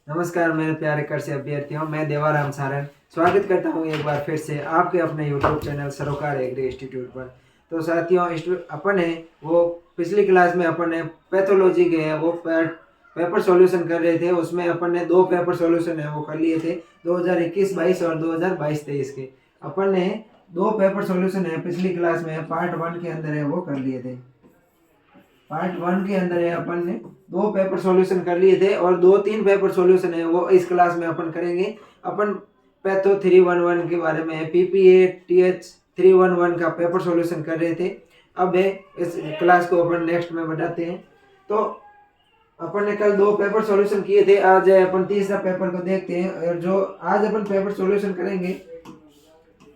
नमस्कार मेरे प्यारे कृषि अभ्यर्थियों, मैं देवाराम सारण स्वागत करता हूं एक बार फिर से आपके अपने यूट्यूब चैनल सरोकार एग्री इंस्टीट्यूट पर। तो साथियों, अपन है वो पिछली क्लास में अपन ने पैथोलॉजी के है वो पेपर सॉल्यूशन कर रहे थे। उसमें अपन ने दो पेपर सॉल्यूशन है वो कर लिए थे 2021-22 और 2022-23 के। अपन ने दो पेपर सॉल्यूशन है पिछली क्लास में पार्ट 1 के अंदर है वो कर लिए थे। पार्ट 1 के अंदर है अपन ने दो पेपर सॉल्यूशन कर लिए थे और दो तीन पेपर सॉल्यूशन है वो इस क्लास में अपन करेंगे। अपन पैथो 311 के बारे में PPA-TH 311 का पेपर सॉल्यूशन कर रहे थे। अब है इस क्लास को अपन नेक्स्ट में बढ़ाते हैं। तो अपन ने कल दो पेपर सॉल्यूशन किए थे, आज अपन तीसरा पेपर को देखते हैं। और जो आज अपन पेपर सॉल्यूशन करेंगे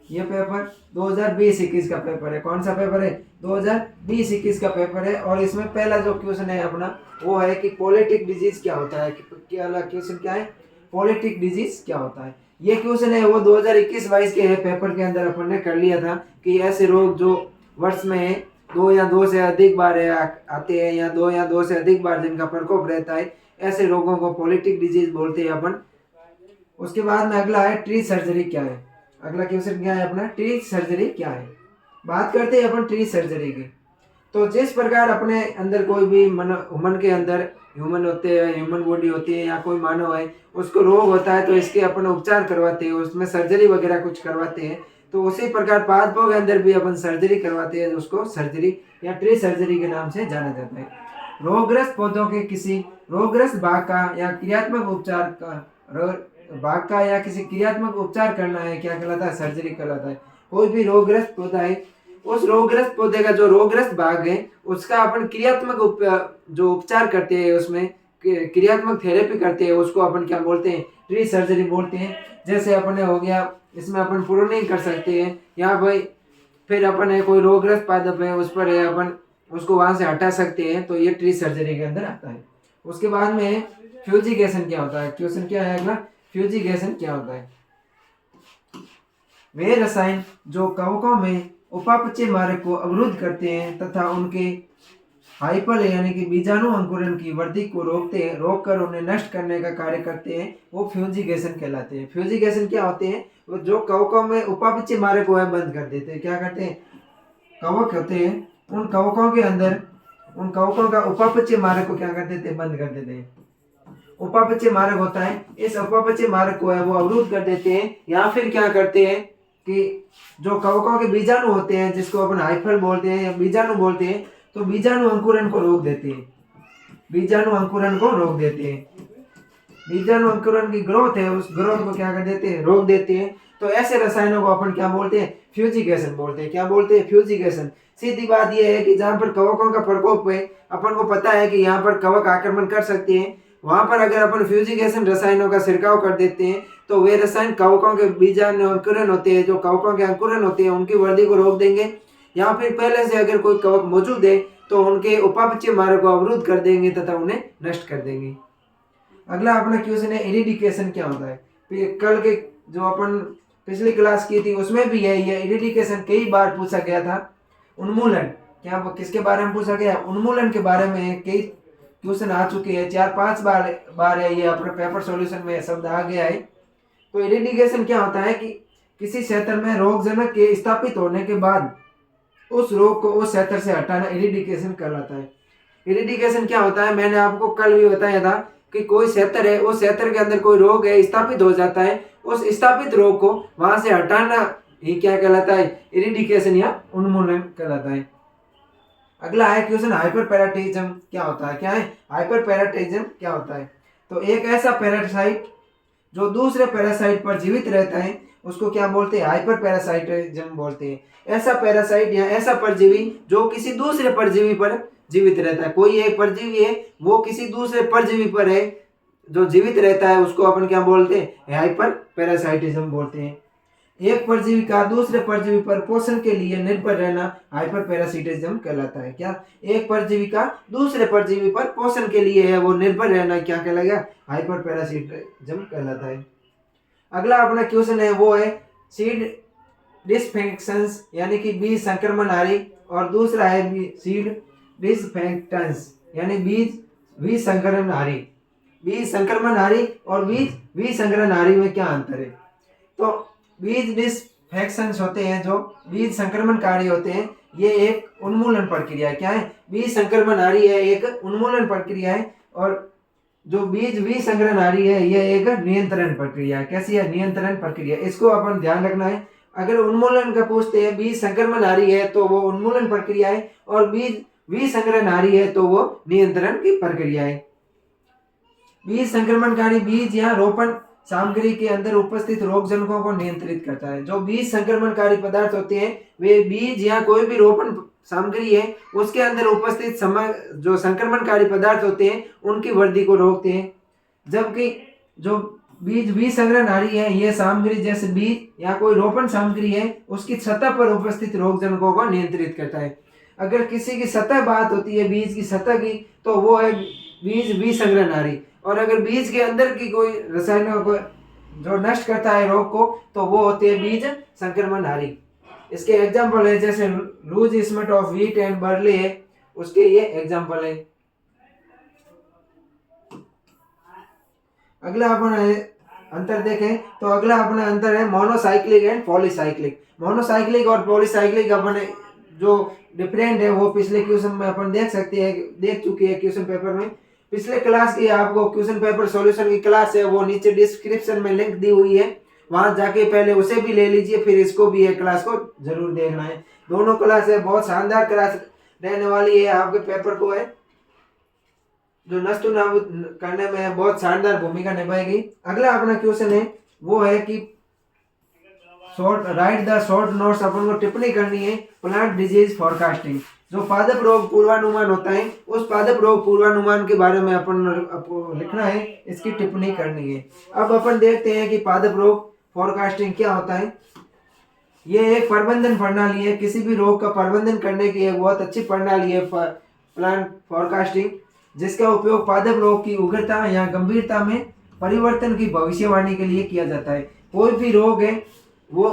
ये पेपर 2020-21 का पेपर है। कौन सा पेपर है? 2020-21 का पेपर है। और इसमें पहला जो क्वेश्चन है अपना वो है कि पॉलिटिक डिजीज क्या होता है। क्वेश्चन क्या है? पॉलिटिक डिजीज क्या होता है। ये क्वेश्चन है वो 2021-22 के पेपर के अंदर अपन ने कर लिया था कि ऐसे रोग जो वर्ष में दो या दो से अधिक बार आते हैं या दो से अधिक बार जिनका प्रकोप रहता है, ऐसे रोगों को पॉलिटिक डिजीज बोलते हैं अपन। उसके बाद में अगला है ट्री सर्जरी क्या है। अगला क्वेश्चन क्या है अपना? ट्री सर्जरी क्या है। बात करते हैं अपन ट्री सर्जरी की। तो जिस प्रकार अपने अंदर कोई भी ह्यूमन के अंदर ह्यूमन होते हैं, ह्यूमन बॉडी होती है या कोई मानव है, उसको रोग होता है तो इसके अपन उपचार करवाते हैं, उसमें सर्जरी वगैरह कुछ करवाते हैं। तो उसी प्रकार पादपों के अंदर भी अपन सर्जरी करवाते हैं, उसको सर्जरी या ट्री सर्जरी के नाम से जाना जाता है। रोगग्रस्त पौधों के किसी रोगग्रस्त भाग का या क्रियात्मक उपचार का भाग का या किसी क्रियात्मक उपचार करना है, क्या कहलाता है? सर्जरी कहलाता है। कोई भी रोगग्रस्त पौधा है, उस रोगग्रस्त पौधे का जो रोगग्रस्त भाग है उसका अपन क्रियात्मक जो उपचार करते हैं, उसमें क्रियात्मक थेरेपी करते हैं, उसको अपन क्या बोलते हैं? ट्री सर्जरी बोलते हैं। जैसे अपने हो गया इसमें अपन प्रूनिंग कर सकते हैं या भाई फिर अपन है कोई रोगग्रस्त पादप है उस पर है अपन उसको वहां से हटा सकते हैं, तो ये ट्री सर्जरी के अंदर आता है। उसके बाद में फ्यूजिगेशन क्या होता है। क्वेश्चन क्या है अगला? फ्यूजिगेशन क्या होता है? वे रसायन जो कवकों में उपापचय मार्ग को अवरुद्ध करते हैं तथा उनके हाइपर यानी कि बीजाणु अंकुरण की वृद्धि को रोककर उन्हें नष्ट करने का कार्य करते हैं, वो फ्यूजिगेशन कहलाते हैं। फ्यूजिगेशन क्या होते हैं? वो जो कवकों में उपापचय मार्ग को है बंद कर देते हैं। क्या करते हैं? कवक होते हैं, उन कवकों के अंदर उन कवकों का उपापचय मार्ग को क्या कर देते हैं? बंद कर देते हैं। उपापचय मार्ग होता है, इस उपापचय मार्ग को है वो अवरुद्ध कर देते हैं या फिर क्या करते हैं कि जो कवकों के बीजाणु होते हैं जिसको अपन हाइफल बोलते हैं या बीजाणु बोलते हैं, तो बीजाणु अंकुरण को रोक देते हैं। बीजाणु अंकुरण को रोक देते हैं। बीजाणु अंकुरण की ग्रोथ है उस ग्रोथ को क्या कर देते हैं? रोक देते हैं। तो ऐसे रसायनों को अपन क्या बोलते हैं? फ्यूजिगेशन बोलते हैं। क्या बोलते हैं? फ्यूजिगेशन। सीधी बात यह है कि जहां पर कवकों का प्रकोप है, अपन को पता है कि यहाँ पर कवक आक्रमण कर सकते हैं, वहां पर अगर अपन फ्यूजिगेशन रसायनों का छिड़काव कर देते हैं तो वे रसायन कवकों के बीजाणु अंकुरण होते हैं, जो कवकों के अंकुरण होते हैं उनकी वृद्धि को रोक देंगे। या फिर पहले से अगर कोई कवक मौजूद है तो उनके उपापचय मार्ग को अवरुद्ध कर देंगे तथा उन्हें नष्ट कर देंगे। अगला अपना क्वेश्चन है इरिडिकेशन क्या होता है। कल के जो अपन पिछली क्लास की थी उसमें भी है ये इरिडिकेशन कई बार पूछा गया था। उन्मूलन क्या किसके बारे में पूछा गया? उन्मूलन के बारे में कई क्वेश्चन आ चुके हैं, 4-5 बार है ये अपने पेपर सॉल्यूशन में शब्द आ गया है। तो इरिडिकेशन क्या होता है कि किसी क्षेत्र में रोगजनक के स्थापित होने के बाद उस रोग को उस क्षेत्र से हटाना इरिडिकेशन कहलाता है। इरिडिकेशन क्या होता है? मैंने आपको कल भी बताया था कि कोई क्षेत्र है, उस क्षेत्र के अंदर कोई रोग है स्थापित हो जाता है, उस स्थापित रोग को वहां से हटाना ही क्या कहलाता है? इरिडिकेशन या उन्मूलन कहलाता है। अगला है क्वेश्चन हाइपर पैराटाइजम क्या होता है। क्या है? हाइपर पैराटाइजम क्या होता है? तो एक ऐसा पैरासाइट जो दूसरे पैरासाइट पर जीवित रहता है उसको क्या बोलते हैं? हाइपर पैरासाइटिज्म बोलते हैं। ऐसा पैरासाइट या ऐसा परजीवी जो किसी दूसरे परजीवी पर जीवित रहता है। कोई एक परजीवी है वो किसी दूसरे परजीवी पर है जो जीवित रहता है, उसको अपन क्या बोलते हैं? हाइपर पैरासाइटिज्म बोलते हैं। एक परजीवी का दूसरे परजीवी पर पोषण के लिए निर्भर रहना हाइपर पैरासिटिज्म कहलाता है। क्या? एक परजीवी का दूसरे परजीवी पर पोषण के लिए है वो निर्भर रहना क्या कहलाएगा? हाइपर पैरासिटिज्म कहलाता है। अगला अपना क्वेश्चन है वो है सीड डिसफेक्शंस यानी कि बीज संक्रमणहारी, और दूसरा है सीड डिसफेक्टेंस यानी बीज संकरणहारी। बीज संक्रमणहारी और बीज विसंग्रहणहारी में क्या अंतर है? तो बीज डिसफेक्शंस होते हैं, जो बीज संक्रमणकारी होते हैं, ये एक उन्मूलन प्रक्रिया है। क्या है? बीज संक्रमणहारी है एक उन्मूलन प्रक्रिया है, और जो बीज विसंग्रहणहारी है यह एक नियंत्रण प्रक्रिया है। कैसी है? नियंत्रण प्रक्रिया। इसको अपन ध्यान रखना है। अगर उन्मूलन का पूछते हैं, बीज संक्रमणहारी है तो वो उन्मूलन प्रक्रिया है, और बीज विसंग्रहणहारी है तो वो नियंत्रण की प्रक्रिया है। बीज संक्रमणकारी बीज या रोपण सामग्री के अंदर उपस्थित रोगजनकों को नियंत्रित करता है। जो बीज संक्रमणकारी पदार्थ होते हैं वे बीज या कोई भी रोपण सामग्री है उसके अंदर उपस्थित जो संक्रमणकारी पदार्थ होते हैं उनकी वृद्धि को रोकते हैं। जबकि जो बीज विसंग्रहणहारी है ये सामग्री जैसे बीज या कोई रोपण सामग्री है उसकी सतह पर उपस्थित रोगजनकों को नियंत्रित करता है। अगर किसी की सतह बात होती है बीज की सतह की तो वो है बीज विसंग्रहणहारी, और अगर बीज के अंदर की कोई रसायनों को जो नष्ट करता है रोग को तो वो होते हैं बीज संक्रमणहारी। इसके एग्जाम्पल है जैसे loose smut of wheat and barley है, उसके ये एग्जाम्पल है। अगला अपन अंतर देखें तो अगला अपना अंतर है मोनोसाइक्लिक एंड पॉलीसाइक्लिक। मोनोसाइक्लिक और पॉलीसाइक्लिक अपन जो डिफरेंट है वो पिछले क्वेश्चन में अपन देख चुके हैं क्वेश्चन पेपर में। पिछले क्लास की आपको क्वेश्चन पेपर सॉल्यूशन की क्लास है वो नीचे डिस्क्रिप्शन में लिंक दी हुई है, वहां जाके पहले उसे भी ले लीजिए, फिर इसको भी एक क्लास को जरूर देखना है। दोनों क्लास है बहुत शानदार क्लास रहने वाली है, आपके पेपर को है जो नष्ट करने में बहुत शानदार भूमिका निभाएगी। अगला अपना क्वेश्चन है वो है कि राइट द शॉर्ट नोट्स। अपन को टिप्पणी करनी है प्लांट डिजीज फॉरकास्टिंग। जो पादप रोग पूर्वानुमान होता है उस पादप रोग पूर्वानुमान के बारे में अपन लिखना है, इसकी टिप्पणी करनी है। अब अपन देखते हैं कि पादप रोग फॉरकास्टिंग क्या होता है। ये एक प्रबंधन प्रणाली है, किसी भी रोग का प्रबंधन करने की एक बहुत अच्छी प्रणाली है प्लांट फॉरकास्टिंग, जिसका उपयोग पादप रोग की उग्रता या गंभीरता में परिवर्तन की भविष्यवाणी के लिए किया जाता है। कोई भी रोग है वो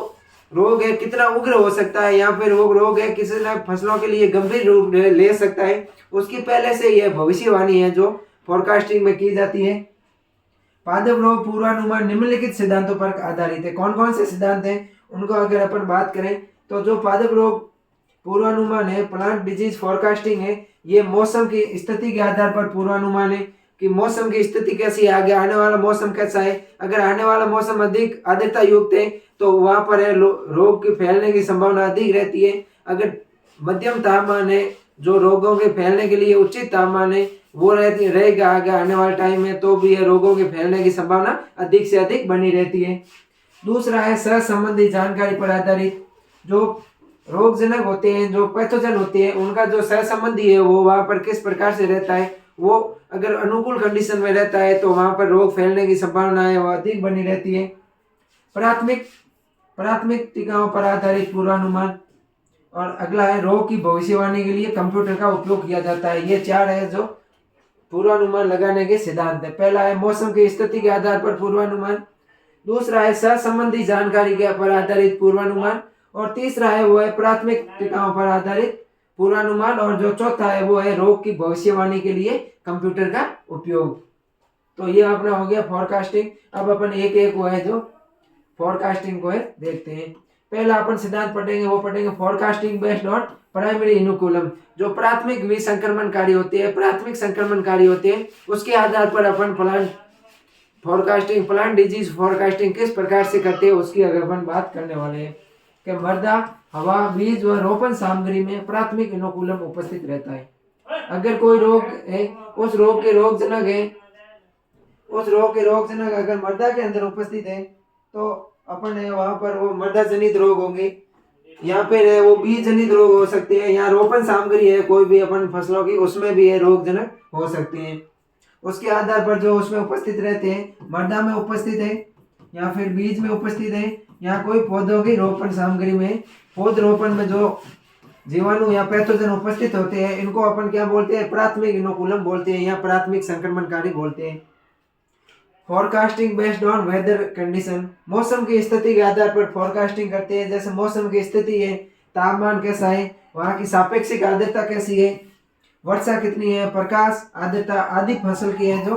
रोग है कितना उग्र हो सकता है या फिर वो रोग है किसी न फसलों के लिए गंभीर रूप ले सकता है, उसकी पहले से यह भविष्यवाणी है जो फोरकास्टिंग में की जाती है। पादप रोग पूर्वानुमान निम्नलिखित सिद्धांतों पर आधारित है। कौन कौन से सिद्धांत हैं उनको अगर अपन बात करें तो जो पादप रोग पूर्वानुमान है प्लांट डिजीज फोरकास्टिंग है, ये मौसम की स्थिति के आधार पर पूर्वानुमान है कि मौसम की स्थिति कैसी है, आगे आने वाला मौसम कैसा है। अगर आने वाला मौसम अधिक आर्द्रता युक्त है तो वहां पर है रोग के फैलने की संभावना अधिक रहती है। अगर मध्यम तापमान है जो रोगों के फैलने के लिए उचित तापमान है वो रहेगा आगे आने वाले टाइम में, तो भी रोगों के फैलने की संभावना अधिक से अधिक बनी रहती है। दूसरा है सह संबंधी जानकारी पर आधारित। जो रोगजनक होते हैं जो पैथोजन होते हैं उनका जो सह संबंधी है वो वहां पर किस प्रकार से रहता है, वो अगर अनुकूल कंडीशन में रहता है तो वहां पर रोग फैलने की संभावना है वो अधिक बनी रहती है। प्राथमिक टीकाओं पर आधारित पूर्वानुमान, और अगला है रोग की भविष्यवाणी के लिए कंप्यूटर का उपयोग किया जाता है। ये चार है जो पूर्वानुमान लगाने के सिद्धांत है। पहला है मौसम की स्थिति के आधार पर पूर्वानुमान, दूसरा है सह संबंधी जानकारी के पर आधारित पूर्वानुमान, और तीसरा है वो है प्राथमिक टीकाओं पर आधारित पूर्वानुमान, और जो चौथा है वो है रोग की भविष्यवाणी के लिए कंप्यूटर का उपयोग। तो ये अपना हो गया फोरकास्टिंग। अब अपन एक एक वो है जो फोरकास्टिंग को है देखते हैं। पहला अपन सिद्धांत पढ़ेंगे वो पढ़ेंगे forecasting based on primary inoculum. जो प्राथमिक विसंक्रमणकारी होते हैं प्राथमिक संक्रमणकारी होते हैं उसके आधार पर अपन plant forecasting plant disease forecasting किस प्रकार से करते हैं उसकी अगर अपन बात करने वाले हैं कि मृदा हवा बीज व रोपण सामग्री में प्राथमिक इनोकुलम उपस्थित रहता है। अगर कोई रोग है उस रोग के रोगजनक अगर मृदा के अंदर उपस्थित है तो अपन है वहां पर वो मृदा जनित रोग होंगे या फिर है वो बीज जनित रोग हो सकते हैं, या रोपण सामग्री है कोई भी अपन फसलों की उसमें भी है रोगजनक हो सकते हैं। उसके आधार पर जो उसमें उपस्थित रहते हैं मृदा में उपस्थित है या फिर बीज में उपस्थित है या कोई पौधों की रोपण सामग्री में पौध रोपण में जो जीवाणु या पैथोजन उपस्थित होते हैं इनको अपन क्या बोलते हैं प्राथमिक इनोकुलम बोलते हैं या प्राथमिक संक्रमणकारी बोलते हैं। Forecasting based on whether condition, मौसम की स्थिति के आधार पर फोरकास्टिंग करते हैं। जैसे मौसम की स्थिति है, तापमान कैसा है, वहाँ की सापेक्षिक आर्द्रता कैसी है, वर्षा कितनी है, प्रकाश आर्द्रता आदि फसल की है जो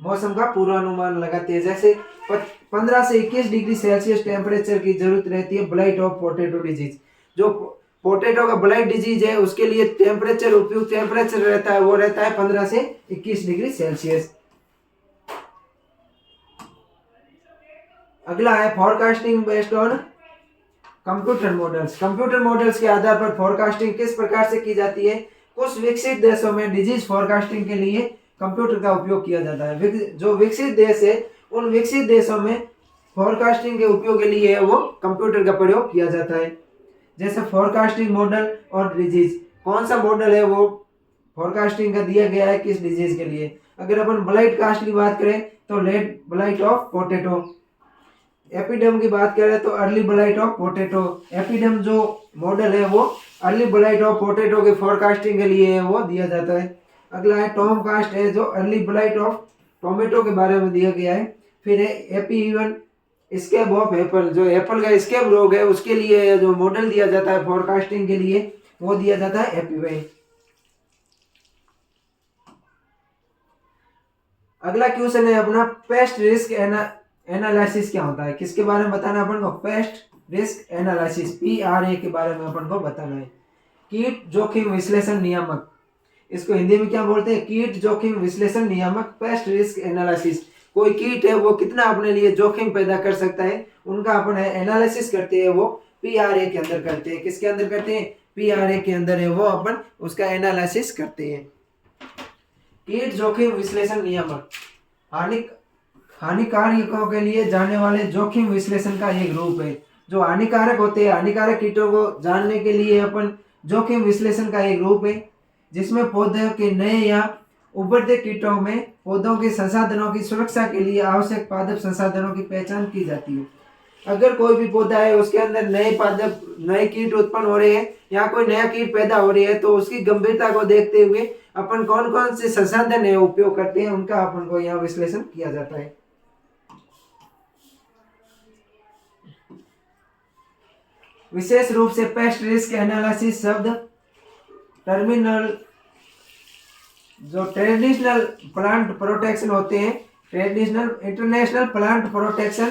मौसम का पूर्वानुमान लगाते हैं। जैसे 15 से 21 डिग्री सेल्सियस टेम्परेचर की जरूरत रहती है ब्लाइट ऑफ पोटैटो डिजीज। जो पोटैटो का ब्लाइट डिजीज है उसके लिए टेम्परेचर, उपयुक्त टेम्परेचर रहता है वो रहता है 15 से 21 डिग्री सेल्सियस। अगला है forecasting based on computer models. Computer models के आधार पर फोरकास्टिंग किस प्रकार से की जाती है? कुछ विकसित देशों में डिजीज फोरकास्टिंग के लिए कंप्यूटर का उपयोग किया जाता है। जो विकसित देश है उन विकसित देशों में फोरकास्टिंग के उपयोग के लिए वो कंप्यूटर का प्रयोग किया जाता है। जैसे फोरकास्टिंग मॉडल और डिजीज, कौन सा मॉडल है वो फोरकास्टिंग का दिया गया है किस डिजीज के लिए? अगर अपन ब्लाइट कास्ट की बात करें तो लेट ब्लाइट ऑफ पोटैटो। एपिडम की बात करें तो अर्ली ब्लाइट ऑफ पोटैटो। एपिडम जो मॉडल है वो अर्ली ब्लाइट ऑफ पोटैटो के फोरकास्टिंग के लिए वो दिया जाता है। अगला है टॉम कास्ट है जो अर्ली ब्लाइट ऑफ टोमेटो के बारे में दिया गया है। फिर है एपी इवन स्केब ऑफ एप्पल, जो एप्पल का स्केब रोग है उसके लिए जो मॉडल दिया जाता है फोरकास्टिंग के लिए वो दिया जाता है एपीवाई। अगला क्वेश्चन है अपना पेस्ट रिस्क एनालिसिस क्या होता है? किसके बारे में बताना अपन को? पेस्ट रिस्क एनालिसिस, PRA के बारे में अपन को बताना है। कीट जोखिम विश्लेषण नियामक, इसको हिंदी में क्या बोलते हैं? कीट जोखिम विश्लेषण नियामक, पेस्ट रिस्क एनालिसिस। कोई कीट है वो कितना अपने लिए जोखिम पैदा कर सकता है उनका अपन एनालिसिस करते हैं, वो PRA के अंदर करते हैं। किसके अंदर करते हैं? PRA के अंदर है वो अपन उसका एनालिसिस करते हैं। कीट जोखिम विश्लेषण नियामक हानिकारकों के लिए जाने वाले जोखिम विश्लेषण का एक रूप है। जो हानिकारक होते हैं, हानिकारक कीटों को जानने के लिए अपन जोखिम विश्लेषण का एक रूप है जिसमें पौधों के नए या उभरते कीटों में पौधों के संसाधनों की सुरक्षा के लिए आवश्यक पादप संसाधनों की पहचान की जाती है। अगर कोई भी पौधा है उसके अंदर नए कीट उत्पन्न हो रहे हैं या कोई नया कीट पैदा हो रही है तो उसकी गंभीरता को देखते हुए अपन कौन कौन से संसाधन है उपयोग करते हैं उनका अपन को यहाँ विश्लेषण किया जाता है। विशेष रूप से पेस्ट रिस्क एनालिसिस शब्द टर्मिनल जो ट्रेडिशनल प्लांट प्रोटेक्शन होते हैं, traditional international plant protection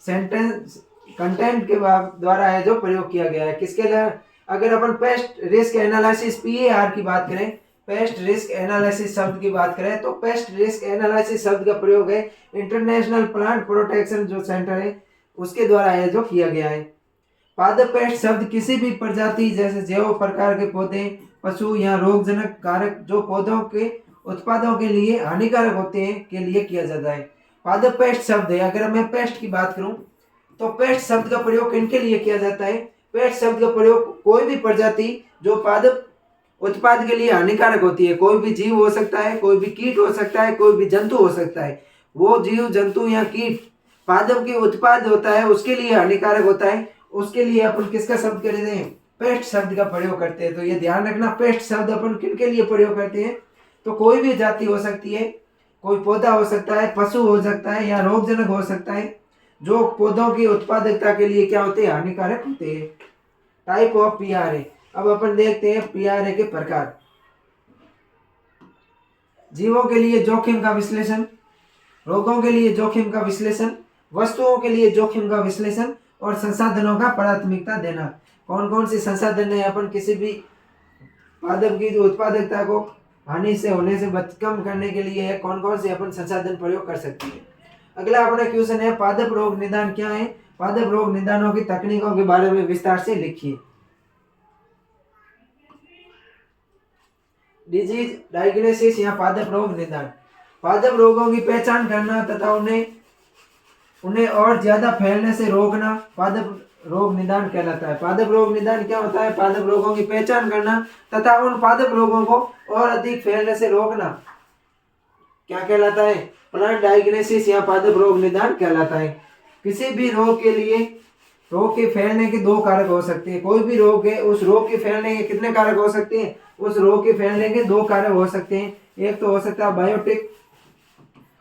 sentence content के द्वारा है जो प्रयोग किया गया है। किसके लिए? अगर अपन पेस्ट रिस्क एनालिसिस PAR की बात करें, पेस्ट रिस्क एनालिसिस शब्द की बात करें तो पेस्ट रिस्क एनालिसिस शब्द का प्रयोग है इंटरनेशनल प्लांट प्रोटेक्शन जो सेंटर है उसके द्वारा है जो किया गया है। पादप पेस्ट शब्द किसी भी प्रजाति जैसे जैव प्रकार के पौधे, पशु या रोगजनक कारक जो पौधों के उत्पादों के लिए हानिकारक होते हैं के लिए किया जाता है। पादप पेस्ट शब्द है, अगर मैं पेस्ट की बात करूं तो पेस्ट शब्द का प्रयोग किनके लिए किया जाता है? पेस्ट शब्द का प्रयोग कोई भी प्रजाति जो पादप उत्पाद के लिए हानिकारक होती है, कोई भी जीव हो सकता है, कोई भी कीट हो सकता है, कोई भी जंतु हो सकता है, वो जीव जंतु या कीट पादप के उत्पाद होता है उसके लिए हानिकारक होता है, उसके लिए अपन किसका शब्द करते हैं? पेस्ट शब्द का प्रयोग करते हैं। तो ये ध्यान रखना, पेस्ट शब्द अपन किनके लिए प्रयोग करते हैं? तो कोई भी जाति हो सकती है, कोई पौधा हो सकता है, पशु हो सकता है या रोगजनक हो सकता है जो पौधों की उत्पादकता के लिए क्या होते हैं? हानिकारक होते हैं। Type of PRA। अब अपन देखते हैं PRA के प्रकार। जीवों के लिए जोखिम का विश्लेषण, रोगों के लिए जोखिम का विश्लेषण, वस्तुओं के लिए जोखिम का विश्लेषण और संसाधनों का प्राथमिकता देना। कौन कौन से संसाधन है अपन किसी भी पादप की उत्पादकता को हानि से होने से कम करने के लिए कौन कौन से अपन संसाधन प्रयोग कर सकते हैं। अगला अपना क्वेश्चन है पादप रोग निदान क्या है? पादप रोग निदानों की तकनीकों के बारे में विस्तार से लिखिए। डिजीज डायग्नोसिस या पादप रोग निदान, पादप रोगों की पहचान करना तथा उन्हें और ज्यादा फैलने से रोकना पादप रोग निदान कहलाता है। पादप रोग निदान क्या होता है? पादप रोगों की पहचान करना तथा उन पादप रोगों को और अधिक फैलने से रोकना क्या कहलाता है? प्लांट डायग्नोसिस या पादप रोग निदान कहलाता है। किसी भी रोग के लिए रोग के फैलने के दो कारक हो सकते हैं। कोई भी रोग है उस रोग के फैलने के कितने कारक हो सकते हैं? उस रोग के फैलने के दो कारक हो सकते हैं। एक तो हो सकता है बायोटिक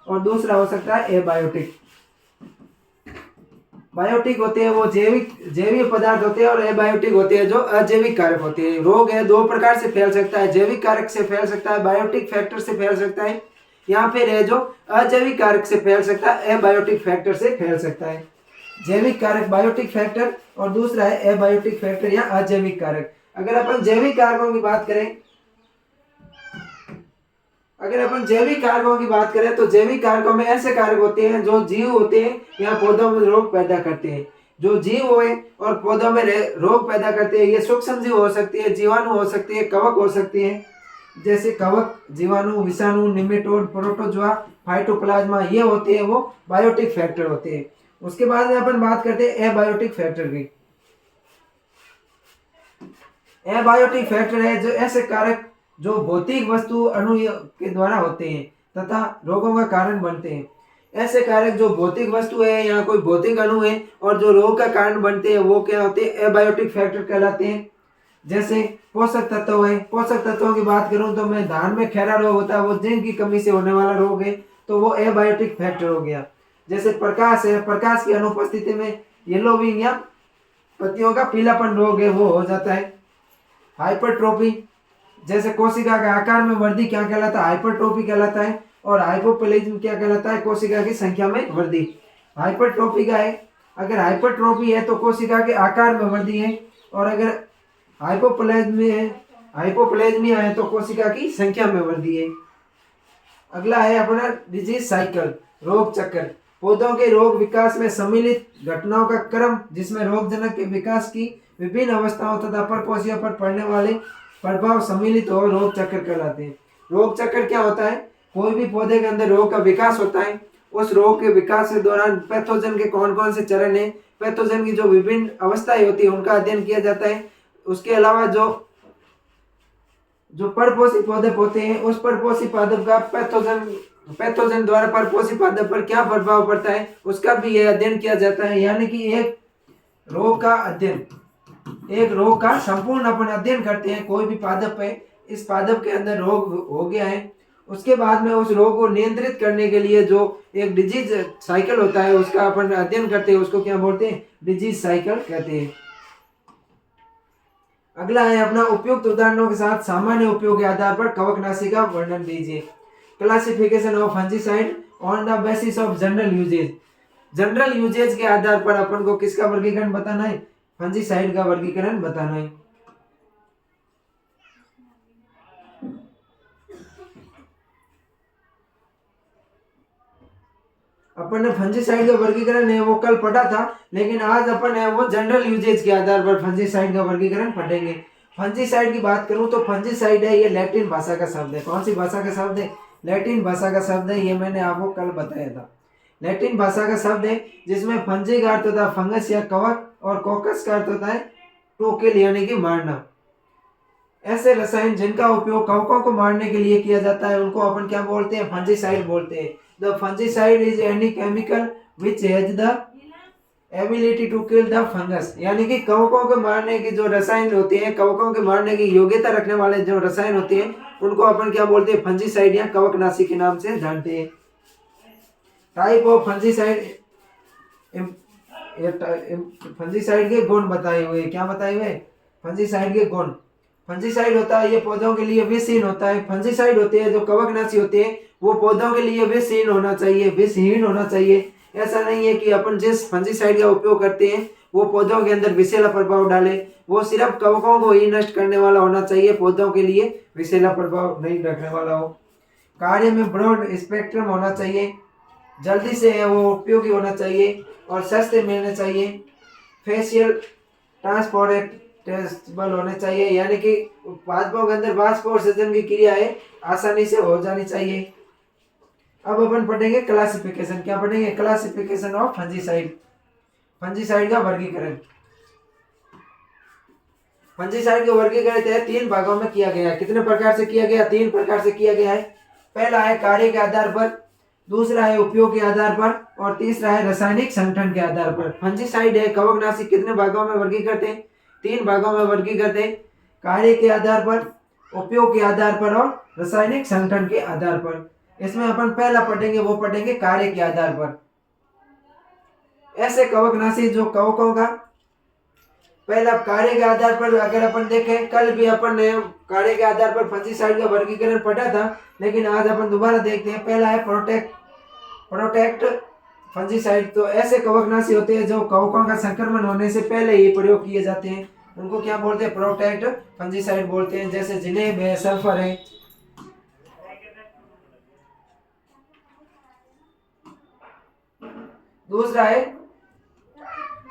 और दूसरा हो सकता है एबायोटिक। बायोटिक होते हैं वो जैविक पदार्थ होते हैं और एबायोटिक होते हैं जो अजैविक कारक होते हैं। रोग है दो प्रकार से फैल सकता है, जैविक कारक से फैल सकता है, बायोटिक फैक्टर से फैल सकता है या फिर है जो अजैविक कारक से फैल सकता है, एबायोटिक फैक्टर से फैल सकता है। जैविक कारक बायोटिक फैक्टर और दूसरा है एबायोटिक फैक्टर या अजैविक कारक। अगर अपन जैविक कारकों की बात करें तो जैविक कारकों में ऐसे कारक होते हैं जो जीव होते हैं या पौधों में रोग पैदा करते हैं। जो जीव हुए और पौधों में रोग पैदा करते हैं, ये सूक्ष्म जीव हो सकती है, जीवाणु हो सकती है, कवक हो सकती है, जैसे कवक, जीवाणु, विषाणु, निमेटोड, प्रोटोजोआ, फाइटोप्लाज्मा, ये होते हैं वो बायोटिक फैक्टर होते हैं। उसके बाद में अपन बात करते हैं एबायोटिक फैक्टर की। एबायोटिक फैक्टर है जो ऐसे कारक जो भौतिक वस्तु अणु के द्वारा होते हैं तथा रोगों का कारण बनते हैं। ऐसे कारक जो भौतिक वस्तु है या कोई भौतिक अणु है और जो रोग का कारण बनते हैं वो क्या होते हैं, एबायोटिक फैक्टर कहलाते हैं। जैसे पोषक तत्व है, पोषक तत्वों की बात करूं तो मैं धान में खैरा रोग होता है, वो जिंक की कमी से होने वाला रोग है, तो वो एबायोटिक फैक्टर हो गया। जैसे प्रकाश है, प्रकाश की अनुपस्थिति में येलोविंग या पत्तियों का पीलापन रोग है, वो हो जाता है। हाइपरट्रोफी, जैसे कोशिका के आकार में वृद्धि क्या कहलाता है, हाइपरट्रोफी कहलाता है। और हाइपोप्लाज्म क्या कहलाता है, कोशिका की संख्या में वृद्धि। हाइपरट्रोफी का है, अगर हाइपरट्रोफी है तो कोशिका के आकार में वृद्धि है, और अगर हाइपोप्लाज्मिया है तो कोशिका की संख्या में वृद्धि है। अगला है अपना डिजीज साइकिल, रोग चक्र। पौधों के रोग विकास में सम्मिलित घटनाओं का क्रम जिसमें रोगजनक के विकास की विभिन्न अवस्थाओं तथा परपोषियों पर पड़ने वाले प्रभाव सम्मिलित हो रोग चक्र कहलाते हैं। रोग चक्र क्या होता है, कोई भी पौधे के अंदर रोग का विकास होता है, उस रोग के विकास के दौरान पैथोजन के कौन कौन से चरण है, पैथोजन की जो विभिन्न अवस्थाएं होती है उनका अध्ययन किया जाता है। उसके अलावा जो परपोषी पादप होते हैं, उस परपोषी पादप का पैथोजन द्वारा परपोषी पादप पर क्या प्रभाव पड़ता है उसका भी यह अध्ययन किया जाता है। यानी कि एक रोग का संपूर्ण अपन अध्ययन करते हैं। कोई भी पादप है, इस पादप के अंदर रोग हो गया है, उसके बाद में उस रोग को नियंत्रित करने के लिए जो एक डिजीज साइकिल होता है उसका अपन अध्ययन करते हैं, उसको क्या बोलते हैं, डिजीज साइकिल कहते हैं। अगला है अपना उपयुक्त उदाहरणों के साथ सामान्य उपयोग के आधार पर कवकनाशी का वर्णन दीजिए। Classification of fungicide on the basis of general usages. General usages के आधार पर अपन को किसका वर्गीकरण बताना है, फंजीसाइड का वर्गीकरण बताना है। अपन ने फंजीसाइड का वर्गीकरण है वो कल पढ़ा था, लेकिन आज अपन है वो जनरल यूजेज के आधार पर फंजीसाइड का वर्गीकरण पढ़ेंगे। फंजीसाइड की बात करूं तो फंजीसाइड है ये लैटिन भाषा का शब्द है। कौन सी भाषा का शब्द है, लैटिन भाषा का शब्द है, ये मैंने आपको कल बताया था। लैटिन भाषा का शब्द है जिसमें फंजी का अर्थ होता है फंगस या कवक, और कोकस का अर्थ होता है टू किल यानी कि मारना। ऐसे रसायन जिनका उपयोग कवकों को मारने के लिए किया जाता है उनको अपन क्या बोलते हैं, फंजीसाइड बोलते हैं। The fungicide is any chemical which has the ability to kill the fungus. यानी कि कवकों को मारने की जो रसायन होते हैं, कवकों के मारने की योग्यता रखने वाले जो रसायन होते हैं उनको अपन क्या बोलते हैं, फंजीसाइड या कवकनाशी के नाम से जानते हैं। टाइप ऑफ फंजीसाइड, फंजीसाइड के गुण बताए हुए, क्या बताए हुए, फंजीसाइड के गुण। फंजीसाइड होता है ये पौधों के लिए विषहीन होता है। फंजीसाइड होते हैं जो कवकनाशी होते हैं वो पौधों के लिए विषहीन होना चाहिए, विषहीन होना चाहिए। ऐसा नहीं है कि अपन जिस फंजीसाइड का उपयोग करते हैं वो पौधों के अंदर विषैला प्रभाव डाले, वो सिर्फ कवकों को ही नष्ट करने वाला होना चाहिए, पौधों के लिए विषैला प्रभाव नहीं रखने वाला हो। कार्य में ब्रॉड स्पेक्ट्रम होना चाहिए, जल्दी से है वो उपयोगी होना चाहिए और सस्ते मिलने चाहिए। फेशियल ट्रांसपोर्टेबल होने चाहिए, यानी कि पादपों के अंदर वाष्पोत्सर्जन की क्रियाएं आसानी से हो जानी चाहिए। अब अपन पढ़ेंगे क्लासिफिकेशन। क्या पढ़ेंगे, क्लासिफिकेशन ऑफ फंजीसाइड, फंजीसाइड का वर्गीकरण। फंजीसाइड का वर्गीकरण है 3 भागों में किया गया है। कितने प्रकार से किया गया, 3 प्रकार से किया गया है। पहला है कार्य के आधार पर, दूसरा है उपयोग के आधार पर, और तीसरा है रासायनिक संगठन के आधार पर। फंजीसाइड है कवकनाशी कितने भागों में वर्गीकृत है, 3 भागों में वर्गीकृत है। कार्य के आधार पर, उपयोग के आधार पर और रासायनिक संगठन के आधार पर। इसमें अपन पहला पढ़ेंगे वो पढ़ेंगे कार्य के आधार पर। ऐसे कवकनाशी जो कवकों का पहला कार्य के आधार पर अगर अपन देखें, कल भी अपन ने कार्य के आधार पर फंजीसाइड का वर्गीकरण पढ़ा था, लेकिन आज अपन दोबारा देखते हैं। पहला है प्रोटेक्ट फंजीसाइड। तो ऐसे कवकनाशी होते हैं जो कवकों का संक्रमण होने से पहले ही प्रयोग किए जाते हैं, उनको क्या बोलते हैं? प्रोटेक्ट फंजीसाइड बोलते हैं। जैसे जिनेब है, सल्फर है।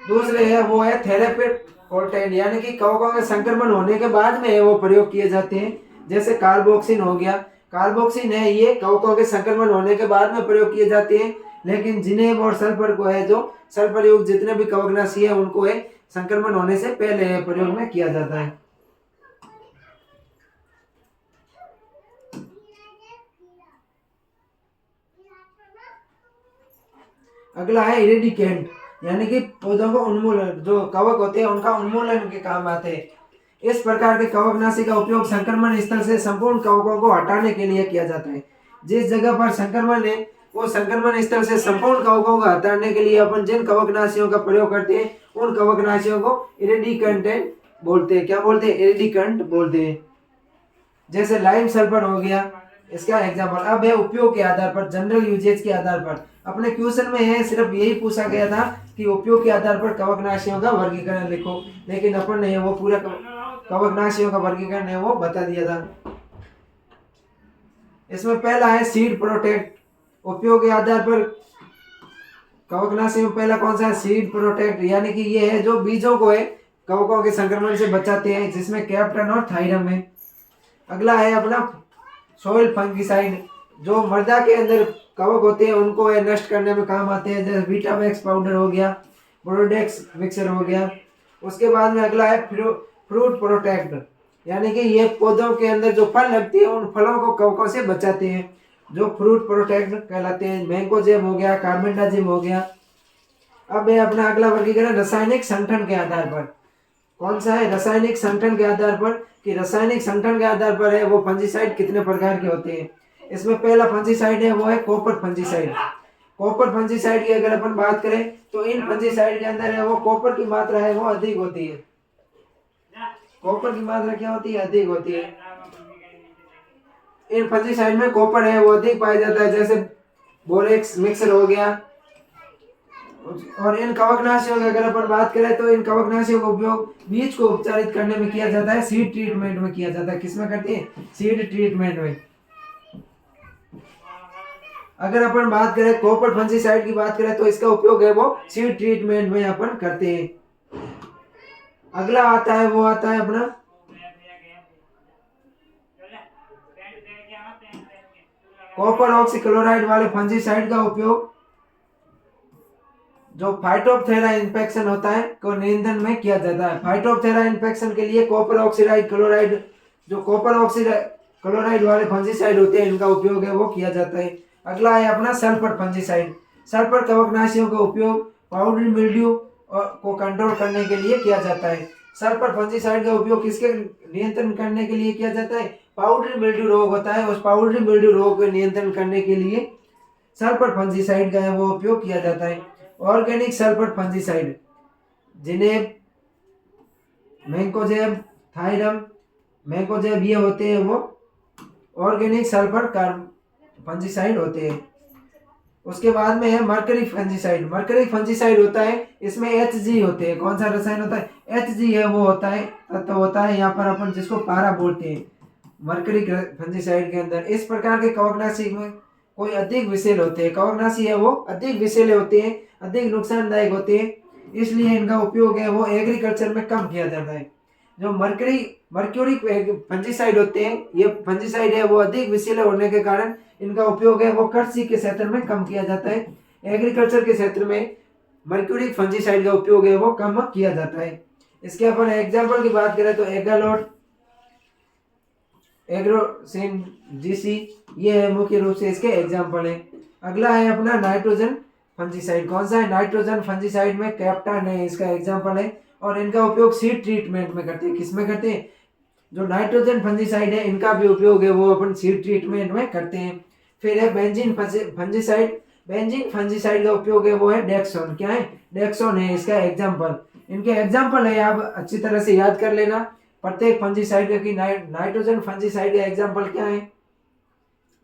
दूसरे है वो है थेरेपीट, यानी कि कवकों के संक्रमण होने के बाद में वो प्रयोग किए जाते हैं। जैसे कार्बोक्सिन हो गया, कार्बोक्सिन है, ये कवकों के संक्रमण होने के बाद में प्रयोग किए जाते हैं। लेकिन जिनेब और सल्फर को है, जो सल्फर युक्त जितने भी कवकनाशी है उनको है संक्रमण होने से पहले प्रयोग में किया जाता है। अगला है इरेडिकेंट, यानी कि पौधों को उन्मूलन, जो कवक होते हैं उनका उन्मूलन के काम आते हैं। इस प्रकार के कवकनाशी का उपयोग संक्रमण स्थल से संपूर्ण कवकों को हटाने के लिए किया जाता है। जिस जगह पर संक्रमण है वो संक्रमण स्थल से संपूर्ण कवकों को हटाने के लिए अपन जिन कवकनाशियों का प्रयोग करते हैं उन कवकनाशियों को इरेडिकेंट बोलते हैं। क्या बोलते हैं? इरेडिकेंट बोलते हैं। जैसे लाइम सल्फर हो गया, इसका एग्जाम्पल। अब है उपयोग के आधार पर, जनरल यूजेज के आधार पर। अपने क्वेश्चन में है सिर्फ यही पूछा गया था कि उपयोग के आधार पर कवकनाशियों का वर्गीकरण लिखो, लेकिन अपन ने वो पूरा कवकनाशियों का वर्गीकरण है वो बता दिया था। इसमें पहला है सीड प्रोटेक्ट। उपयोग के आधार पर कवकनाशी में पहला कौन सा है? सीड प्रोटेक्ट, यानी कि ये है जो बीजों को है कवकों के संक्रमण से बचाते हैं, जिसमें कैप्टन और थायरम है। अगला है अपना सोइल फंगिसाइड, जो मृदा के अंदर कवक होते हैं उनको है नष्ट करने में काम आते हैं। जैसे वीटावैक्स पाउडर हो गया, बोरोडेक्स मिक्सर हो गया। उसके बाद में अगला है फ्रूट प्रोटेक्ट, यानी कि ये पौधों के अंदर जो फल लगते हैं उन फलों को कवकों से बचाते हैं, जो फ्रूट प्रोटेक्ट कहलाते हैं। मैंगोजेब हो गया, कार्बेंडाजिम हो गया। अब है अपना अगला वर्गीकरण रासायनिक संगठन के आधार पर। कौन सा है? रासायनिक संगठन के आधार पर, कि रासायनिक संगठन के आधार पर है वो फंजीसाइड कितने प्रकार के होते हैं। इसमें पहला फंजीसाइड है वो है कॉपर फंजीसाइड। कॉपर फंजीसाइड की अगर अपन बात करें तो इन फंजीसाइड के अंदर है वो कॉपर की मात्रा है वो अधिक होती है। कॉपर की मात्रा क्या होती है? अधिक होती है। इन फंजीसाइड में कॉपर है वो अधिक पाया जाता है, जैसे बोरेक्स मिक्सर हो गया। और इन कवकनाशियों की अगर अपन बात करें तो इन कवकनाशियों का उपयोग बीज को उपचारित करने में किया जाता है, सीड ट्रीटमेंट में किया जाता है। किसमें करते हैं? सीड ट्रीटमेंट में। अगर अपन बात करें कॉपर फंजीसाइड की बात करें तो इसका उपयोग है वो सीड ट्रीटमेंट में अपन करते हैं। अगला आता है वो आता है अपना कॉपर ऑक्सीक्लोराइड वाले फंजीसाइड का उपयोग जो फाइटोप्थेरा इन्फेक्शन होता है को नियंत्रण में किया जाता है। फाइटोप्थेरा इन्फेक्शन के लिए कॉपर ऑक्सीडाइड क्लोराइड, जो कॉपर ऑक्सीडाइड क्लोराइड वाले फंजीसाइड होते हैं इनका उपयोग है वो किया जाता है। अगला है अपना सल्फर फंजीसाइड। सल्फर कवकनाशियों का उपयोग पाउडरी मिल्ड्यू को कंट्रोल करने के लिए किया जाता है। सल्फर फंजीसाइड का उपयोग किसके नियंत्रण करने के लिए किया जाता है? पाउडरी मिल्ड्यू रोग होता है, उस पाउडरी मिल्ड्यू रोग को नियंत्रण करने के लिए सल्फर फंजीसाइड का है वो उपयोग किया जाता है। ऑर्गेनिक सल्फर फंजीसाइड, जिन्हें मैंकोजेब, थायरम, मैंकोजेब ये होते हैं वो ऑर्गेनिक सल्फर फंजीसाइड होते हैं। उसके बाद में है मर्करी फंजीसाइड। मर्करी फंजीसाइड होता है, इसमें Hg होते हैं। कौन सा रसायन होता है? Hg है वो होता है, तत्व होता है यहाँ पर अपन जिसको पारा बोलते हैं मर्करी फंजीसाइड के अंदर। इस प्रकार के कवकनाशी में कोई अधिक विषैले होते हैं, कवकनाशी है वो अधिक विषैले होते हैं, अधिक नुकसानदायक होते हैं, इसलिए इनका उपयोग है वो एग्रीकल्चर में कम किया जाता है। जो मर्क्यूरी फंजीसाइड होते हैं, ये फंजीसाइड है वो अधिक विषैले होने के कारण इनका उपयोग है वो कृषि के क्षेत्र में कम किया जाता है। एग्रीकल्चर के क्षेत्र में मर्क्यूरी फंजीसाइड का उपयोग है वो कम किया जाता है। इसके अपन एग्जाम्पल की बात करें तो एगालोट, एग्रोसिन जीसी, ये है मुख्य रूप से इसके एग्जाम्पल है। अगला है अपना नाइट्रोजन फंजीसाइड। कौन सा है? नाइट्रोजन फंजीसाइड में कैप्टन है इसका एग्जाम्पल है, और इनका उपयोग सीड ट्रीटमेंट में करते हैं। किसमें करते हैं? जो नाइट्रोजन फंजीसाइड है इनका भी उपयोग है वो अपन सीड ट्रीटमेंट में करते हैं। फिर है बेंजीन फंजीसाइड, बेंजीन फंजीसाइड का उपयोग है वो है डेक्सोन। क्या है? डेक्सोन है इसका एग्जाम्पल। इनके एग्जाम्पल है, आप अच्छी तरह से याद कर लेना प्रत्येक फंजीसाइड की। नाइट्रोजन फंजीसाइड का एग्जाम्पल क्या है?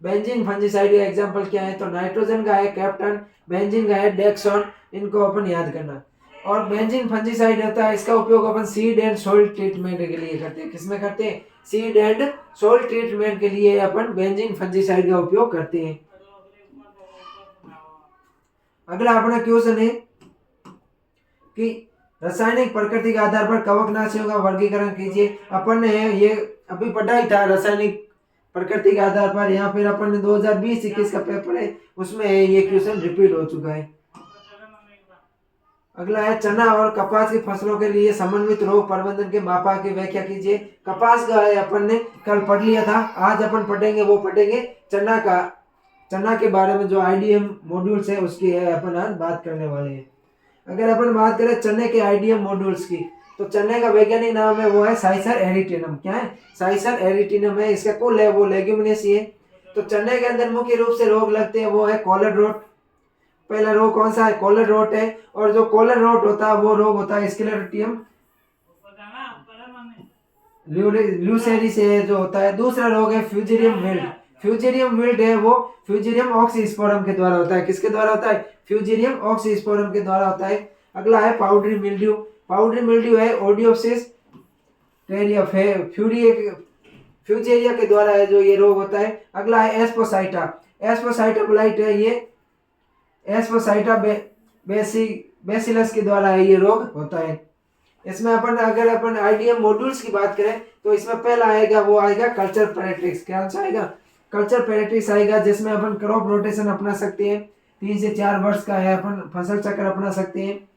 बेंजीन फंजीसाइड का एग्जाम्पल क्या है? तो नाइट्रोजन का है कैप्टन, बेंजीन का है डेक्सोन। इनको अपन याद करना। और बेंजीन फंजीसाइड होता है, इसका उपयोग अपन सीड एंड सोइल ट्रीटमेंट के लिए करते हैं। किसमें करते हैं? सीड एंड सोइल ट्रीटमेंट के लिए अपन बेंजीन फंजीसाइड का उपयोग करते हैं। अगला अपना क्वेश्चन है कि रासायनिक प्रकृति के आधार पर कवकनाशियों का वर्गीकरण कीजिए। अपन ने ये अभी पढ़ा ही था रासायनिक प्रकृति के आधार पर। यहाँ फिर अपन ने 2020-21 का पेपर है, उसमें ये क्वेश्चन रिपीट हो चुका है। अगला है चना और कपास की फसलों के लिए समन्वित रोग प्रबंधन के मापा की व्याख्या कीजिए। कपास का है अपन ने कल पढ़ लिया था, आज अपन पढ़ेंगे वो पढ़ेंगे चना का। चना के बारे में जो आईडीएम मॉड्यूल्स है उसकी है अपन आज बात करने वाले हैं। अगर अपन बात करें चने के आईडीएम मॉड्यूल्स की, तो चने का वैज्ञानिक नाम है वो है साइसर एरिटिनम। क्या है? साइसर एरिटिनम है। इसका कुल है वो लेग्यूमिनेसी है। तो चने के अंदर मुख्य रूप से रोग लगते हैं वो है कॉलर रोट। पहला रोग कौन सा है? कॉलर रोट है। और जो कॉलर रोट होता है वो रोग होता है स्क्लेरोटियम ल्यूसेरी से जो होता है। दूसरा रोग है फ्यूजेरियम विल्ट। फ्यूजेरियम विल्ट है वो फ्यूजेरियम ऑक्सीस्पोरम के द्वारा होता है। किसके द्वारा होता है? फ्यूजेरियम ऑक्सीस्पोरम के द्वारा होता है। अगला है पाउडरी मिल्ड्यू। पाउडरी मिल्ड्यू है ओडियोप्सिस टेरिया फ्यूजेरिया के द्वारा है जो ये रोग होता है। अगला है एस्पोसाइटा। एस्पोसाइटा ब्लाइट है, ये एस्पोसाइटा बेसिलस के द्वारा है ये रोग होता है। इसमें अपन अगर अपन आईडीएम मॉड्यूल्स की बात करें तो इसमें पहला आएगा वो आएगा कल्चर पैरेट्रिक्स। क्या आएगा? कल्चर पैरेट्रिक्स आएगा, जिसमें अपन क्रॉप रोटेशन अपना सकते हैं। 3 से 4 वर्ष का है, अपन फसल चक्र अपना सकते हैं।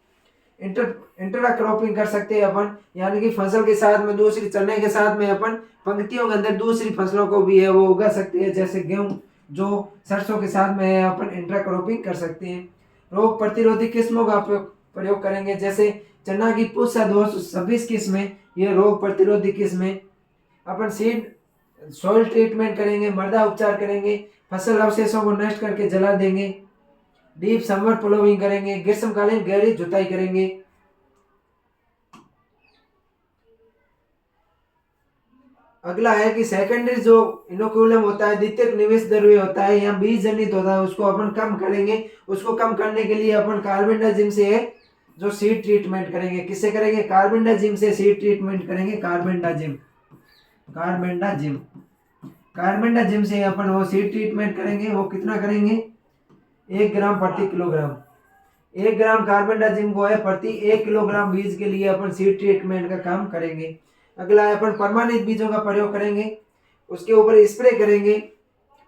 इंटरा क्रॉपिंग कर सकते हैं अपन, यानी कि फसल के साथ में दूसरी, चने के साथ में अपन पंक्तियों के अंदर दूसरी फसलों को भी है वो उगा सकते हैं, जैसे गेहूं, जो सरसों के साथ में है अपन इंट्रा क्रॉपिंग कर सकते हैं। रोग प्रतिरोधी किस्मों का प्रयोग करेंगे, जैसे चना की पुष्पा 226 किस्में, ये रोग प्रतिरोधी किस्में। अपन सीड सॉइल ट्रीटमेंट करेंगे, मृदा उपचार करेंगे, फसल अवशेषों को नष्ट करके जला देंगे, डीप समर प्लोविंग करेंगे, ग्रीष्मकालीन गहरी जुताई करेंगे। अगला है कि सेकेंडरी जो इनोक्यूलम होता है, द्वितीयक निवेश द्रव्य होता है या बीज जनित होता है, उसको अपन कम करेंगे। उसको कम करने के लिए अपन कार्बेंडाजिम से जो सीड ट्रीटमेंट करेंगे। किससे करेंगे? कार्बेंडाजिम से सीड ट्रीटमेंट करेंगे। कार्बेंडाजिम से अपन वो सीड ट्रीटमेंट करेंगे। वो कितना करेंगे? 1 ग्राम प्रति किलोग्राम। 1 ग्राम कार्बेंडाजिम को है प्रति 1 किलोग्राम बीज के लिए अपन सीड ट्रीटमेंट का काम करेंगे। अगला है अपन प्रमाणित बीजों का प्रयोग करेंगे, उसके ऊपर स्प्रे करेंगे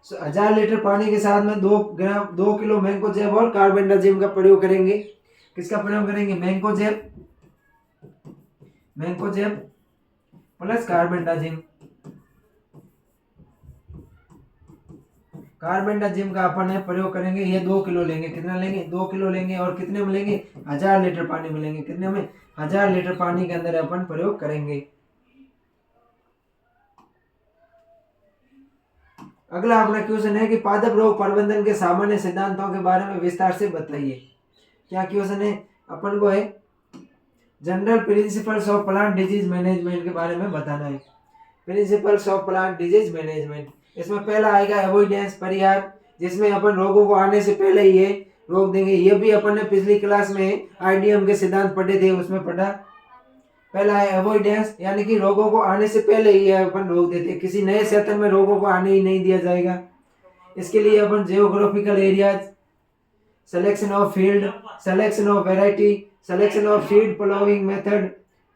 1000 लीटर पानी के साथ में 2 किलो मैंकोजेब और कार्बेंडाजिम का प्रयोग करेंगे। किसका प्रयोग करेंगे? Mancozeb plus carbendazim. कार्बेंडाजिम का अपन है प्रयोग करेंगे, ये 2 किलो लेंगे। कितना लेंगे? 2 किलो लेंगे। और कितने में लेंगे? 1000 लीटर पानी में लेंगे। कितने में? 1000 लीटर पानी के अंदर अपन प्रयोग करेंगे। अगला अपना क्वेश्चन है कि पादप रोग प्रबंधन के सामान्य सिद्धांतों के बारे में विस्तार से बताइए। क्या क्वेश्चन है? अपन को है general principles of plant disease management के बारे में बताना है। Principles of plant disease management, इसमें पहला आएगा अवॉइडेंस, परिहार, जिसमें अपन रोगों को आने से पहले ही ये रोक देंगे। ये भी अपन ने पिछली क्लास में आईडीएम के सिद्धांत पढ़े थे, उसमें पढ़ा। पहला है अवॉइडेंस, यानी कि रोगों को आने से पहले ही अपन रोक देते हैं। किसी नए क्षेत्र में रोगों को आने ही नहीं दिया जाएगा। इसके लिए अपन geographical areas, selection of field, selection of variety, selection of seed ploughing method,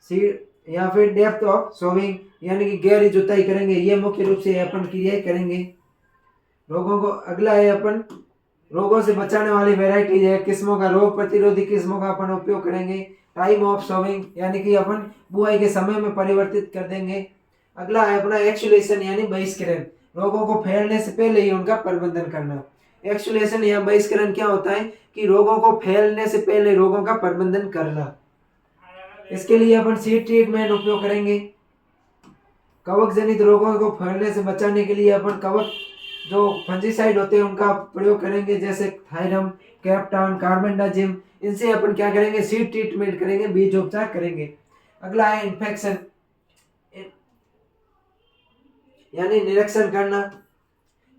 seed या फिर डेप्थ ऑफ सोविंग, यानी कि गहरी जुताई करेंगे। ये मुख्य रूप से अपन क्रियाएं करेंगे रोगों को। अगला है अपन रोगों से बचाने वाली वैरायटी है, किस्मों का, रोग प्रतिरोधी किस्मों का अपन उपयोग करेंगे। टाइम ऑफ सोविंग, यानी कि अपन बुआई के समय में परिवर्तित कर देंगे। अगला है अपना एक्सुलेशन यानी बहिष्करण, रोगों को फैलने से पहले ही उनका प्रबंधन करना। एक्सुलेशन या बहिष्करण क्या होता है? कि रोगों को फैलने से पहले रोगों का प्रबंधन करना। इसके लिए अपन सीड ट्रीटमेंट उपयोग करेंगे। कवक जनित रोगों को फैलने से बचाने के लिए अपन कवक जो फंजीसाइड होते हैं उनका प्रयोग करेंगे, जैसे थायरम, कैप्टान, कार्बेंडाजिम। इनसे अपन क्या करेंगे, सीड ट्रीटमेंट करेंगे, बीज उपचार करेंगे। अगला है इन्फेक्शन यानी निरीक्षण करना।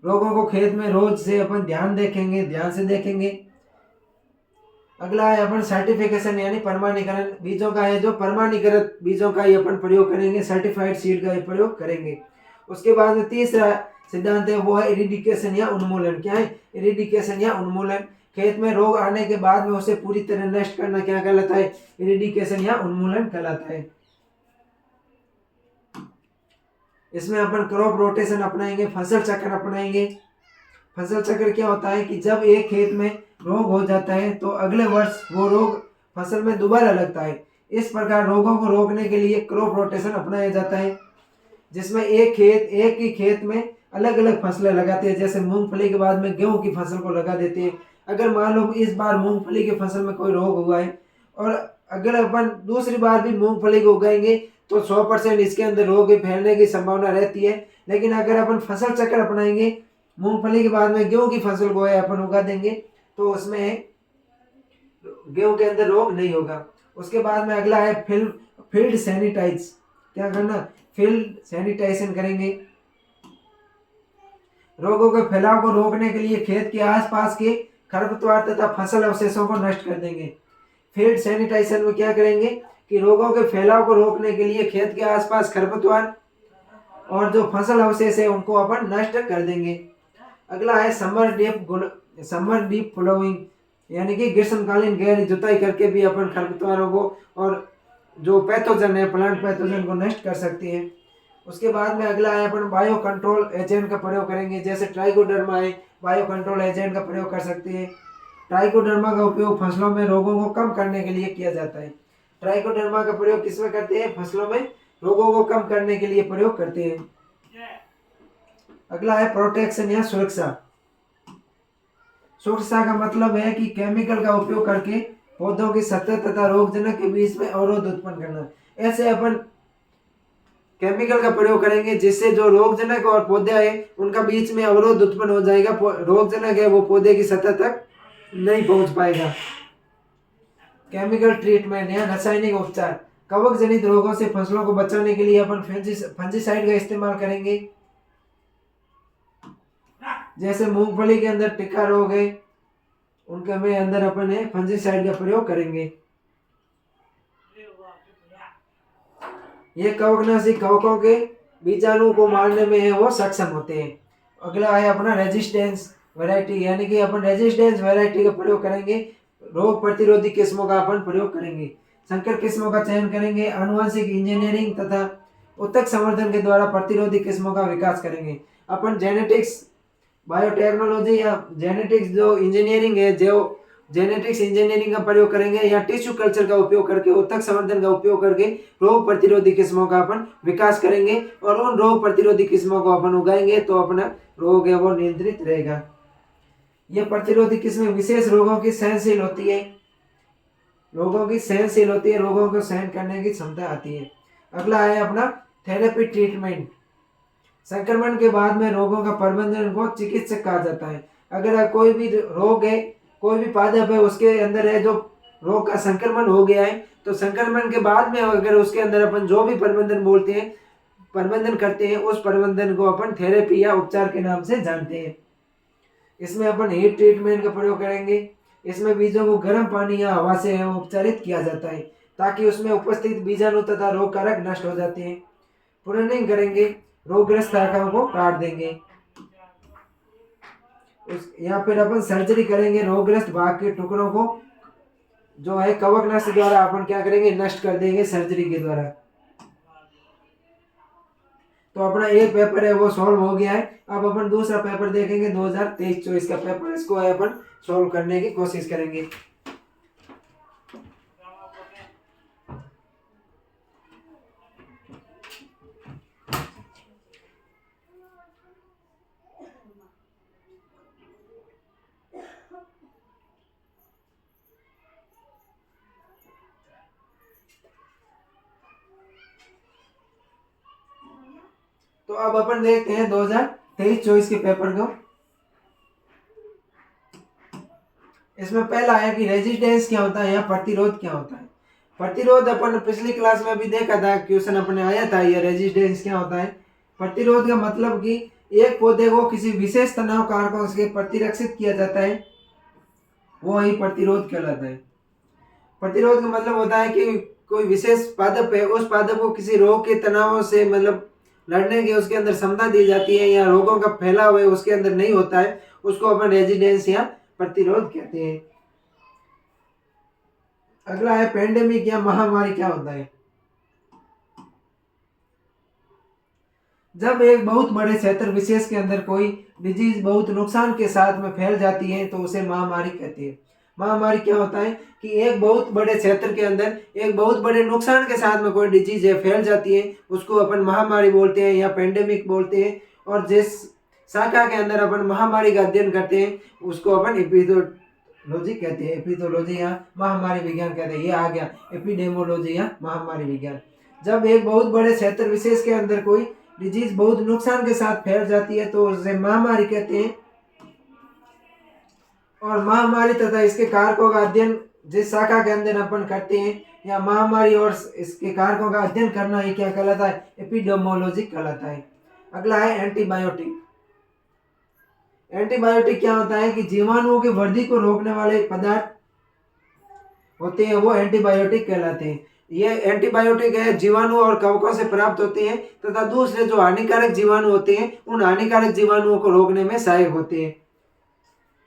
रोगों को खेत में रोज से अपन ध्यान से देखेंगे। अगला है अपन सर्टिफिकेशन यानी प्रमाणीकरण। बीजों का है जो प्रमाणीकृत बीजों का ही अपन प्रयोग करेंगे, सर्टिफाइड सीड का ही प्रयोग करेंगे। उसके बाद में तीसरा सिद्धांत है वो है इरिडिकेशन या उन्मूलन। क्या है, इरिडिकेशन या उन्मूलन। खेत में रोग आने के बाद में उसे पूरी तरह नष्ट करना क्या कहलाता है, इरिडिकेशन या उन्मूलन कहलाता है। इसमें अपन क्रॉप रोटेशन अपनाएंगे, फसल चक्र अपनाएंगे। फसल चक्र क्या होता है कि जब एक खेत में रोग हो जाता है तो अगले वर्ष वो रोग फसल में दोबारा लगता है। इस प्रकार रोगों को रोकने के लिए क्रॉप रोटेशन अपनाया जाता है, जिसमें एक ही खेत में अलग अलग फसलें लगाते हैं। जैसे मूंगफली के बाद में गेहूं की फसल को लगा देते हैं। अगर मान लो इस बार मूंगफली की फसल में कोई रोग हुआ है और अगर अपन दूसरी बार भी मूंगफली को उगाएंगे तो 100% इसके अंदर रोग फैलने की संभावना रहती है। लेकिन अगर अपन फसल चक्र अपनाएंगे, मूंगफली के बाद में गेहूं की फसल को अपन उगा देंगे तो उसमें गेहूं के अंदर रोग नहीं होगा। उसके बाद में अगला है फील्ड सैनिटाइज। क्या करना, फील्ड सैनिटाइजेशन करेंगे। रोगों के फैलाव को रोकने के लिए खेत के आसपास के खरपतवार तथा फसल अवशेषों को नष्ट कर देंगे। फील्ड सैनिटाइजेशन में क्या करेंगे कि रोगों के फैलाव को रोकने के लिए खेत के आसपास खरपतवार और जो फसल अवशेष है उनको अपन नष्ट कर देंगे। अगला है समर डीप फ्लोइंग यानी कि ग्रीष्मकालीन गहरी जुताई करके भी अपन खरपतवारों को और जो पैथोजन है, प्लांट पैथोजन को नष्ट कर सकते हैं। उसके बाद में अगला है अपन बायो कंट्रोल एजेंट का प्रयोग करेंगे। जैसे ट्राइकोडर्मा है, बायो कंट्रोल एजेंट का प्रयोग कर सकते हैं। ट्राइकोडर्मा का उपयोग फसलों में रोगों को कम करने के लिए किया जाता है। ट्राइकोडर्मा का प्रयोग किसमें करते हैं, फसलों में रोगों को कम करने के लिए प्रयोग करते हैं। अगला है प्रोटेक्शन या सुरक्षा। सुरक्षा का मतलब है कि केमिकल का उपयोग करके पौधों की सतह तथा रोगजनक के बीच में अवरोध उत्पन्न करना। ऐसे अपन केमिकल का प्रयोग करेंगे जिससे जो रोगजनक और पौधे है उनका बीच में अवरोध उत्पन्न हो जाएगा। रोगजनक है वो पौधे की सतह तक नहीं पहुंच पाएगा। केमिकल ट्रीटमेंट या रासायनिक उपचार। कवक जनित रोगों से फसलों को बचाने के लिए अपन फंजीसाइड का इस्तेमाल करेंगे। जैसे मूंगफली के अंदर टिक्का रोग है उनके में अंदर अपन फंजीसाइड का प्रयोग करेंगे। ये कवकनाशी कवकों के बीजाणु को मारने में है वो सक्षम होते हैं। अगला है अपना रेजिस्टेंस वैरायटी यानी कि अपन रेजिस्टेंस वैरायटी का प्रयोग करेंगे। रोग प्रतिरोधी किस्मों का अपन प्रयोग करेंगे। संकर किस्मों का चयन करेंगे। आनुवंशिक इंजीनियरिंग तथा उत्तक संवर्धन के द्वारा प्रतिरोधी किस्मों का विकास करेंगे। अपन जेनेटिक्स बायोटेक्नोलॉजी या जेनेटिक्स जो इंजीनियरिंग है, जो जेनेटिक्स इंजीनियरिंग का प्रयोग करेंगे या टिश्यू कल्चर का उपयोग करके, उत्तक संवर्धन का उपयोग करके रोग प्रतिरोधी किस्मों का अपन विकास करेंगे और उन रोग प्रतिरोधी किस्मों को अपन उगाएंगे तो अपना रोग है वो नियंत्रित रहेगा। ये प्रतिरोधी किस्में विशेष रोगों की सहनशील होती है, रोगों को सहन करने की क्षमता आती है। अगला है अपना थेरेपी ट्रीटमेंट। संक्रमण के बाद में रोगों का प्रबंधन को चिकित्सक कहा जाता है। अगर कोई भी रोग है, कोई भी पादप है उसके अंदर है जो रोग का संक्रमण हो गया है तो संक्रमण के बाद में अगर उसके अंदर अपन जो भी प्रबंधन करते हैं उस प्रबंधन को अपन थेरेपी या उपचार के नाम से जानते हैं। इसमें अपन हीट ट्रीटमेंट का प्रयोग करेंगे। इसमें बीजों को गर्म पानी या हवा से उपचारित किया जाता है ताकि उसमें उपस्थित बीजाणु तथा रोग कारक नष्ट हो जाते हैं। प्रूनिंग करेंगे, रोगग्रस्त शाखाओं को काट देंगे। या फिर अपन सर्जरी करेंगे, रोगग्रस्त भाग के टुकड़ों को जो है कवकनाशी द्वारा अपन क्या करेंगे, नष्ट कर देंगे सर्जरी के द्वारा। तो अपना एक पेपर है वो सॉल्व हो गया है। अब अपन दूसरा पेपर देखेंगे 2023-24 का पेपर, इसको अपन सॉल्व करने की कोशिश करेंगे। तो अब अपन देखते हैं 2023 23-24 के पेपर को। इसमें पहला आया कि रेजिस्टेंस क्या होता है या प्रतिरोध क्या होता है। प्रतिरोध अपन पिछली क्लास में भी देखा था, क्वेश्चन अपने आया था, ये रेजिस्टेंस क्या होता है। प्रतिरोध का मतलब कि एक पौधे को किसी विशेष तनाव कारकों से प्रतिरक्षित किया जाता है, वो ही प्रतिरोध कहलाता है। प्रतिरोध का मतलब होता है कि कोई विशेष पादप है, उस पादप को किसी रोग के तनावों से मतलब लड़ने की उसके अंदर क्षमता दी जाती है, या रोगों का फैलाव है उसके अंदर नहीं होता है, उसको अपन रेजिस्टेंस या प्रतिरोध कहते हैं। अगला है पेंडेमिक या महामारी क्या होता है। जब एक बहुत बड़े क्षेत्र विशेष के अंदर कोई डिजीज बहुत नुकसान के साथ में फैल जाती है तो उसे महामारी कहते हैं। महामारी क्या होता है कि एक बहुत बड़े क्षेत्र के अंदर एक बहुत बड़े नुकसान के साथ में कोई डिजीज है फैल जाती है, उसको अपन महामारी बोलते हैं या पेंडेमिक बोलते हैं। और जिस शाखा के अंदर अपन महामारी का अध्ययन करते हैं उसको अपन एपिडोलॉजी कहते हैं, एपिडोलॉजी या महामारी विज्ञान कहते हैं। ये आ गया एपिडेमोलॉजी या महामारी विज्ञान। जब एक बहुत बड़े क्षेत्र विशेष के अंदर कोई डिजीज बहुत नुकसान के साथ फैल जाती है तो उसे महामारी कहते हैं। और महामारी तथा इसके कारकों का अध्ययन जिस शाखा के अंदर अपन करते हैं, या महामारी और इसके कारकों का अध्ययन करना ही क्या कहलाता है, एपिडेमोलॉजी कहलाता है। अगला है एंटीबायोटिक। एंटीबायोटिक क्या होता है कि जीवाणुओं की वृद्धि को रोकने वाले पदार्थ होते हैं, वो एंटीबायोटिक कहलाते हैं। ये एंटीबायोटिक है जीवाणु और कवकों से प्राप्त होते हैं तथा दूसरे जो हानिकारक जीवाणु होते हैं उन हानिकारक जीवाणुओं को रोकने में सहायक होते हैं।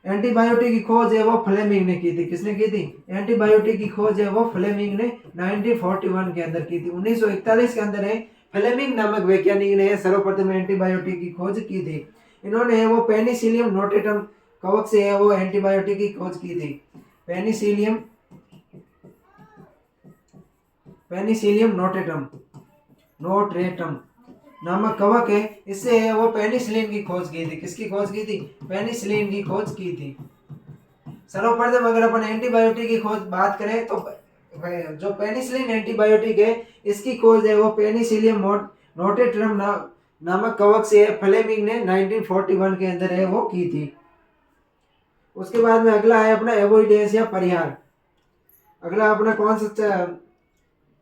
एंटीबायोटिक की खोज है वो फ्लेमिंग ने की थी। किसने की थी? एंटीबायोटिक की खोज है वो फ्लेमिंग ने 1941 के अंदर की थी। 1941 के अंदर है फ्लेमिंग नामक वैज्ञानिक ने सर्वप्रथम एंटीबायोटिक की खोज की थी। इन्होंने वो पेनिसिलियम नोटेटम कवक से है वो एंटीबायोटिक की खोज की थी। पेनिसिलियम नोटेटम नामक कवक है, इससे है वो पेनिसिलिन की खोज की थी। किसकी खोज की थी? पेनिसिलिन की खोज की थी। सर्वप्रथम अगर अपन एंटीबायोटिक की खोज बात करें तो जो पेनिसिलिन एंटीबायोटिक है इसकी खोज है वो पेनिसिलियम नोटेटम नामक कवक से फ्लेमिंग ने 1941 के अंदर है वो की थी। उसके बाद में अगला है अपना एवॉइडेंस या परिहार। अगला अपना कौन सा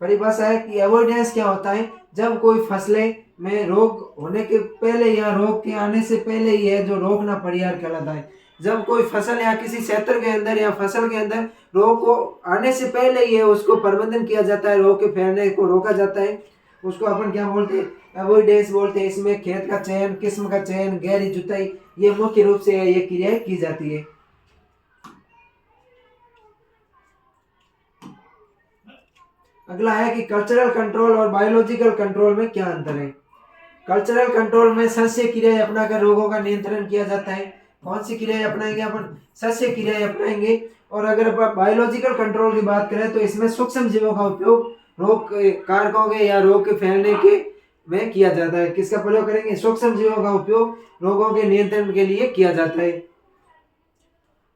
परिभाषा है कि एवॉइडेंस क्या होता है? जब कोई फसलें में रोग होने के पहले या रोग के आने से पहले ही है जो रोकना परिहार कहलाता है। जब कोई फसल या किसी क्षेत्र के अंदर या फसल के अंदर रोग को आने से पहले ही है उसको प्रबंधन किया जाता है, रोग के फैलने को रोका जाता है, उसको अपन क्या बोलते हैं? एवॉइडेंस बोलते हैं। इसमें खेत का चयन, किस्म का चयन, गहरी जुताई, ये मुख्य रूप से ये क्रियाएं की जाती है। अगला है कि कल्चरल कंट्रोल और बायोलॉजिकल कंट्रोल में क्या अंतर है। कल्चरल कंट्रोल में सस्य क्रियाएं अपनाकर रोगों का नियंत्रण किया जाता है। कौन सी क्रियाएं अपनाएंगे अपन? सस्य क्रियाएं अपनाएंगे। और अगर बायोलॉजिकल कंट्रोल की बात करें तो इसमें सूक्ष्म जीवों का उपयोग रोग कारकों के या रोग के फैलने के में किया जाता है। किसका प्रयोग करेंगे? सूक्ष्म जीवों का उपयोग रोगों के नियंत्रण के लिए किया जाता है।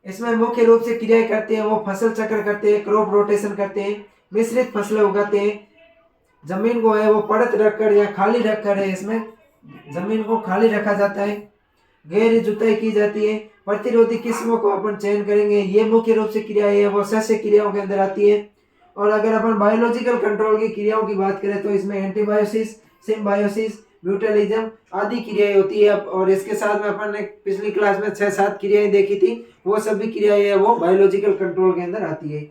इसमें मुख्य रूप से क्रियाएं करते हैं वो फसल चक्र करते हैं, क्रॉप रोटेशन करते हैं, मिश्रित फसलें उगाते हैं, जमीन को है वो पड़त रखकर या खाली रखकर है इसमें जमीन को खाली रखा जाता है, गहरी जुताई की जाती है, प्रतिरोधी किस्मों को अपन चयन करेंगे। ये मुख्य रूप से क्रियाएं है वो सस्य क्रियाओं के अंदर आती है। और अगर अपन बायोलॉजिकल कंट्रोल की क्रियाओं की बात करें तो इसमें एंटीबायोसिस, सिम्बायोसिस, म्यूटलिज्म आदि क्रियाएं होती है। और इसके साथ में अपन ने पिछली क्लास में 6-7 क्रियाएं देखी थी, वो सभी क्रियाएं है वो बायोलॉजिकल कंट्रोल के अंदर आती है।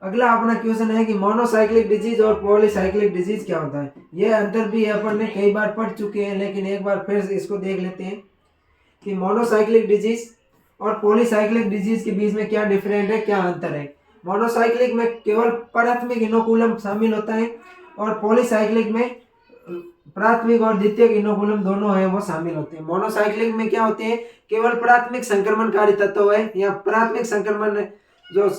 अगला अपना क्वेश्चन है कि मोनोसाइक्लिक डिजीज और पॉलीसाइक्लिक डिजीज क्या होता है। ये अंतर भी अपन ने कई बार पढ़ चुके हैं, लेकिन एक बार फिर इसको देख लेते हैं कि मोनोसाइक्लिक डिजीज और पॉलीसाइक्लिक डिजीज के बीच में क्या डिफरेंट है, क्या अंतर है। मोनोसाइक्लिक में केवल प्राथमिक इनोकुलम शामिल होता है और पॉलीसाइक्लिक में प्राथमिक और द्वितीयक इनोकुलम दोनों है वो शामिल होते हैं। मोनोसाइक्लिक में क्या होते हैं? केवल प्राथमिक संक्रमणकारी तत्व है या प्राथमिक संक्रमण जो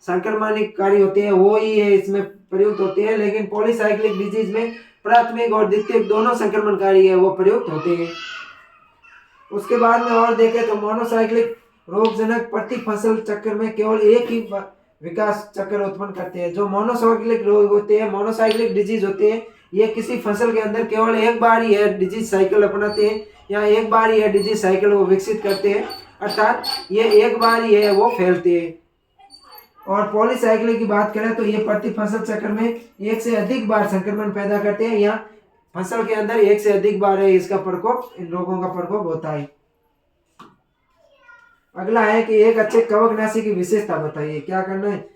संक्रमणकारी होते हैं वो ही है इसमें प्रयुक्त होते हैं। लेकिन पॉलीसाइक्लिक डिजीज में प्राथमिक और द्वितीयक दोनों संक्रमणकारी है वो प्रयुक्त होते हैं। उसके बाद में और देखें तो मोनोसाइक्लिक रोगजनक प्रति फसल चक्र में केवल एक ही विकास चक्र उत्पन्न करते हैं। जो मोनोसाइक्लिक रोग होते हैं, मोनोसाइक्लिक डिजीज होते हैं, ये किसी फसल के अंदर केवल एक बार ही है डिजीज साइकिल अपनाते हैं, या एक बार ही है डिजीज साइकिल वो विकसित करते हैं, अर्थात ये एक बार ही है वो फैलते हैं। और पॉलीसाइक्लिक की बात करें तो ये प्रति फसल चक्र में एक से अधिक बार संक्रमण पैदा करते हैं, या फसल के अंदर एक से अधिक बार है इसका प्रकोप, इन रोगों का प्रकोप होता है। अगला है कि एक अच्छे कवकनाशी की विशेषता बताइए, क्या करना है।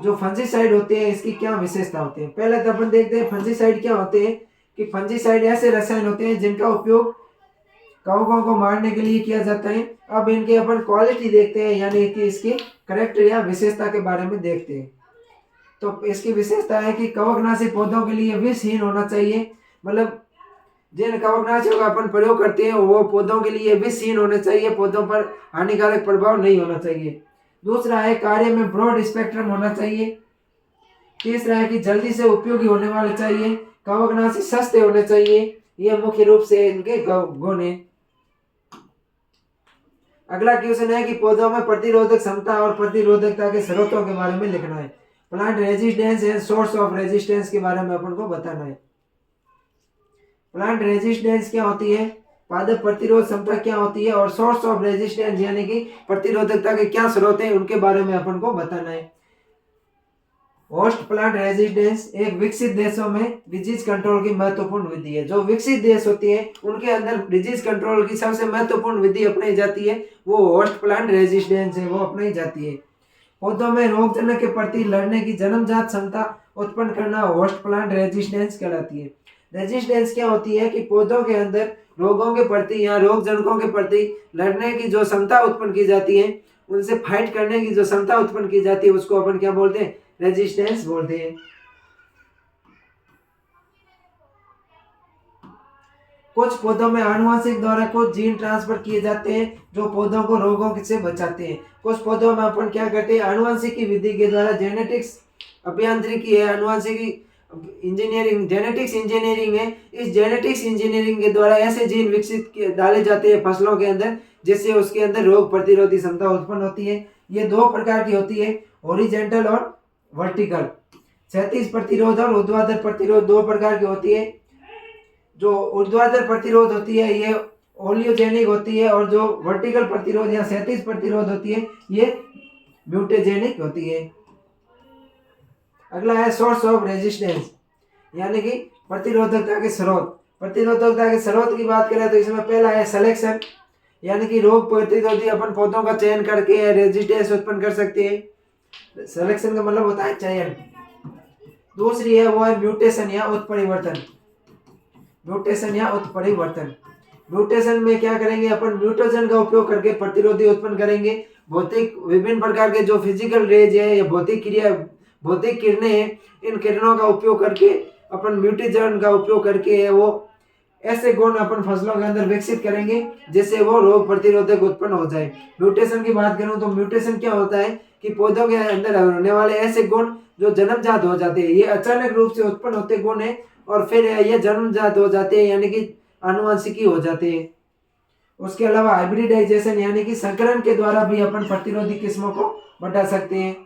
जो फंजीसाइड होते हैं इसकी क्या विशेषता होती है। पहले तो अपन देखते हैं फंजीसाइड क्या होते हैं, कि फंजीसाइड ऐसे रसायन होते हैं जिनका उपयोग कवकों को मारने के लिए किया जाता है। अब इनके अपन क्वालिटी देखते हैं, यानी कि इसकी करेक्टर या विशेषता के बारे में देखते हैं। तो इसकी विशेषता है कि कवकनाशी पौधों के लिए विषहीन होना चाहिए, मतलब जिन कवकनाशियों का अपन प्रयोग करते हैं वो पौधों के लिए विषहीन होने चाहिए, पौधों पर हानिकारक प्रभाव नहीं होना चाहिए। दूसरा है कार्य में ब्रॉड स्पेक्ट्रम होना चाहिए। तीसरा है कि जल्दी से उपयोगी होने वाले चाहिए, कवकनाशी सस्ते होने चाहिए। ये मुख्य रूप से इनके गुण है। अगला क्वेश्चन है कि पौधों में प्रतिरोधक क्षमता और प्रतिरोधकता के स्रोतों के बारे में लिखना है। Plant resistance and source of resistance के बारे में अपन को बताना है। प्लांट रेजिस्टेंस क्या होती है, पादप प्रतिरोध क्षमता क्या होती है, और सोर्स ऑफ रेजिस्टेंस यानी कि प्रतिरोधकता के क्या स्रोत हैं उनके बारे में अपन को बताना है। होस्ट प्लांट रेजिस्टेंस एक विकसित देशों में डिजीज कंट्रोल की महत्वपूर्ण विधि है। जो विकसित देश होती है उनके अंदर डिजीज कंट्रोल की सबसे महत्वपूर्ण विधि अपनाई जाती है, वो होस्ट प्लांट रेजिस्टेंस है, वो अपनाई जाती है। पौधों में रोगजनक के प्रति लड़ने की जन्मजात क्षमता उत्पन्न करना होस्ट प्लांट रेजिस्टेंस कहलाती है। रेजिस्टेंस क्या होती है कि पौधों के अंदर रोगों के प्रति या रोगजनकों के प्रति लड़ने की जो क्षमता उत्पन्न की जाती है, उनसे फाइट करने की जो क्षमता उत्पन्न की जाती है, उसको अपन क्या बोलते हैं, रेजिस्टेंस बोलते हैं। कुछ पौधों में आनुवंशिक द्वारा कुछ जीन ट्रांसफर किए जाते हैं जो पौधों को रोगों से बचाते हैं। कुछ पौधों में अपन क्या करते हैं, आनुवंशिकी विधि के द्वारा जेनेटिक्स अभियांत्रिकी है, आनुवंशिकी इंजीनियरिंग जेनेटिक्स इंजीनियरिंग है। इस जेनेटिक्स इंजीनियरिंग के द्वारा ऐसे जीन विकसित डाले जाते हैं फसलों के अंदर जिससे उसके अंदर रोग प्रतिरोधी क्षमता उत्पन्न होती है। ये दो प्रकार की होती है, हॉरिजॉन्टल और वर्टिकल। क्षैतिज प्रतिरोध और ऊर्ध्वाधर प्रतिरोध दो प्रकार की होती है। जो ऊर्ध्वाधर प्रतिरोध होती है ये ओलियोजेनिक होती है, और जो वर्टिकल प्रतिरोध या क्षैतिज प्रतिरोध होती है ये म्यूटेजेनिक होती है। अगला है सोर्स ऑफ रेजिस्टेंस, यानी कि प्रतिरोधकता के स्रोत। प्रतिरोधकता के स्रोत की बात करें तो इसमें पहला है सिलेक्शन, यानी कि रोग प्रतिरोधी अपन पौधों का चयन करके रेजिस्टेंस उत्पन्न कर सकते हैं। सिलेक्शन का मतलब होता है चयन। दूसरी है वो है म्यूटेशन या उत्परिवर्तन। म्यूटेशन या उत्परिवर्तन, म्यूटेशन में क्या करेंगे अपन, म्यूटेशन का उपयोग करके प्रतिरोधी उत्पन्न करेंगे। भौतिक विभिन्न प्रकार के जो फिजिकल रेज है या भौतिक किरणें हैं, इन किरणों का उपयोग करके अपन म्यूटेशन का उपयोग करके वो ऐसे गुण अपन फसलों के अंदर विकसित करेंगे जिससे वो रोग प्रतिरोधक उत्पन्न हो जाए। म्यूटेशन की बात करूं तो म्यूटेशन क्या होता है कि पौधों के अंदर होने वाले ऐसे गुण जो जन्मजात हो जाते हैं, ये अचानक रूप से उत्पन्न होते गुण है और फिर ये जन्मजात हो जाते हैं, यानी कि आनुवंशिकी हो जाते हैं। उसके अलावा हाइब्रिडाइजेशन यानी कि संकरण के द्वारा भी अपन प्रतिरोधी किस्मों को बढ़ा सकते हैं।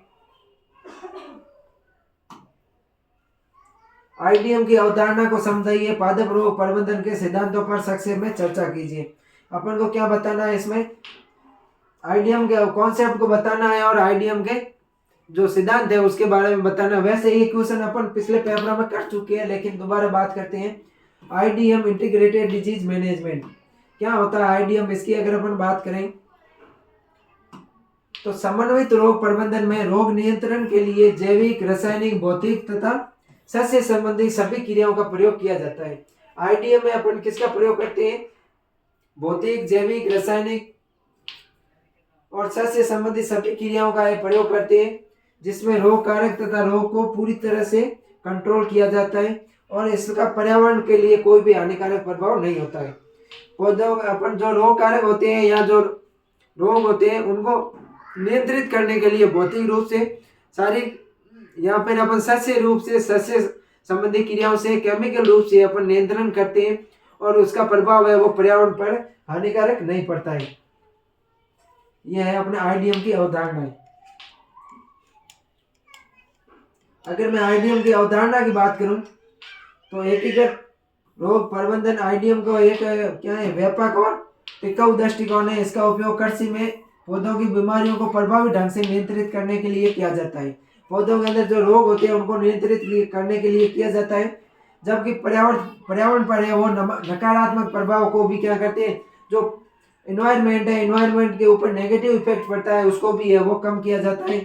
आईडीएम की अवधारणा को समझाइए, पादप रोग प्रबंधन के सिद्धांतों पर संक्षेप में चर्चा कीजिए। अपन को क्या बताना है इसमें, आईडीएम के कॉन्सेप्ट को बताना है और आईडीएम के जो सिद्धांत है उसके बारे में बताना। वैसे ये क्वेश्चन अपन पिछले पेपर में कर चुके हैं, लेकिन दोबारा बात करते हैं। आईडीएम इंटीग्रेटेड डिजीज मैनेजमेंट क्या होता है। आईडीएम इसकी अगर अपन बात करें तो समन्वित रोग प्रबंधन में रोग नियंत्रण के लिए जैविक, रासायनिक, भौतिक तथा सस्य संबंधी सभी क्रियाओं का प्रयोग किया जाता है। आईडीएम में अपन किसका प्रयोग करते हैं, भौतिक, जैविक, रासायनिक और सस्य संबंधी सभी क्रियाओं का प्रयोग करते हैं, जिसमें रोग कारक तथा रोग को पूरी तरह से कंट्रोल किया जाता है और इसका पर्यावरण के लिए कोई भी हानिकारक प्रभाव नहीं होता है। पौधों अपन जो रोग कारक होते हैं या जो रोग होते हैं उनको नियंत्रित करने के लिए भौतिक रूप से शारीरिक या फिर अपन सस्य रूप से सस्य संबंधी क्रियाओं से केमिकल रूप से अपन नियंत्रण करते हैं और उसका प्रभाव है वो पर्यावरण पर हानिकारक नहीं पड़ता है। यह है अपने आईडीएम की अवधारणा। अगर मैं आईडीएम की अवधारणा की बात करूं तो एकीकृत रोग प्रबंधन आईडीएम को एक क्या है, व्यापक और टिकाऊ दृष्टिकोण है। इसका उपयोग कृषि में पौधों की बीमारियों को प्रभावी ढंग से नियंत्रित करने के लिए किया जाता है। पौधों के अंदर जो रोग होते हैं उनको नियंत्रित करने के लिए किया जाता है। जबकि पर्यावरण पर है वो नकारात्मक प्रभाव को भी क्या करते हैं, जो इन्वायरमेंट है, इन्वायरमेंट के ऊपर नेगेटिव इफेक्ट पड़ता है उसको भी है वो कम किया जाता है।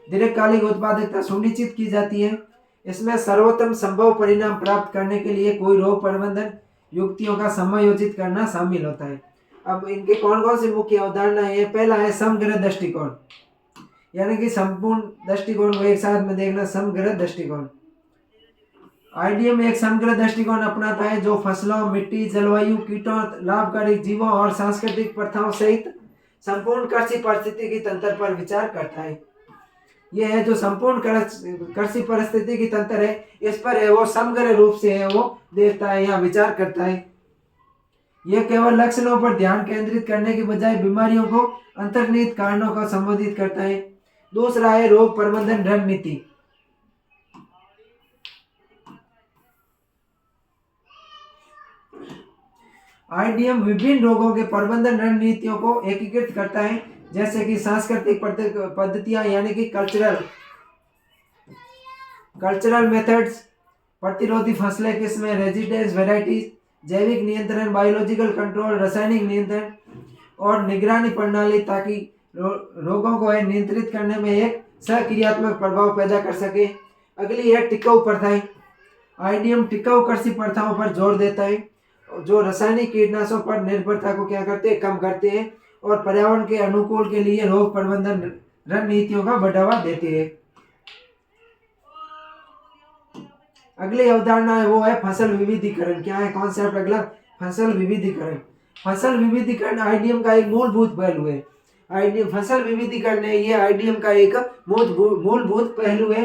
दीर्घकालिक उत्पादकता सुनिश्चित की जाती है। इसमें सर्वोत्तम संभव परिणाम प्राप्त करने के लिए कोई रोग प्रबंधन युक्तियों का समायोजित करना शामिल होता है। अब इनके कौन कौन से मुख्य अवधारणा है? पहला है समग्र दृष्टिकोण, यानी कि संपूर्ण दृष्टिकोण को एक साथ में देखना, समग्र दृष्टिकोण। आईडीएम एक समग्र दृष्टिकोण अपनाता है जो फसलों, मिट्टी, जलवायु, कीटों, लाभकारी जीवों और सांस्कृतिक प्रथाओं सहित संपूर्ण कृषि पारिस्थितिकी तंत्र पर विचार करता है। यह है जो संपूर्ण कृषि पारिस्थितिकी तंत्र है, इस पर है वो समग्र रूप से है वो देखता है या विचार करता है। यह केवल लक्षणों पर ध्यान केंद्रित करने के बजाय बीमारियों को अंतर्निहित कारणों को संबोधित करता है। दूसरा है रोग प्रबंधन रणनीति। आईडीएम विभिन्न रोगों के प्रबंधन रणनीतियों को एकीकृत करता है, जैसे कि सांस्कृतिक पद्धतियां यानी कि कल्चरल मेथड्स, प्रतिरोधी फसलें किस्में, रेजिस्टेंस वैरायटीज, जैविक नियंत्रण, बायोलॉजिकल कंट्रोल, रासायनिक नियंत्रण और निगरानी प्रणाली, ताकि रोगों को नियंत्रित करने में एक सक्रियात्मक प्रभाव पैदा कर सके। अगली है टिकाऊ प्रथाएं। आईडीएम टिकाऊ कृषि प्रथाओं पर जोर देता है जो रासायनिक कीटनाशकों पर निर्भरता को क्या करते हैं, कम करते हैं और पर्यावरण के अनुकूल के लिए रोग प्रबंधन रणनीतियों का बढ़ावा देते हैं। अगली अवधारणा है वो है फसल विविधीकरण। क्या है कॉन्सेप्ट अगला? फसल विविधीकरण। फसल विविधीकरण आईडीएम का एक मूलभूत पहलू है। आईडीएम फसल विविधीकरण है, ये आईडीएम का एक मूलभूत पहलू है,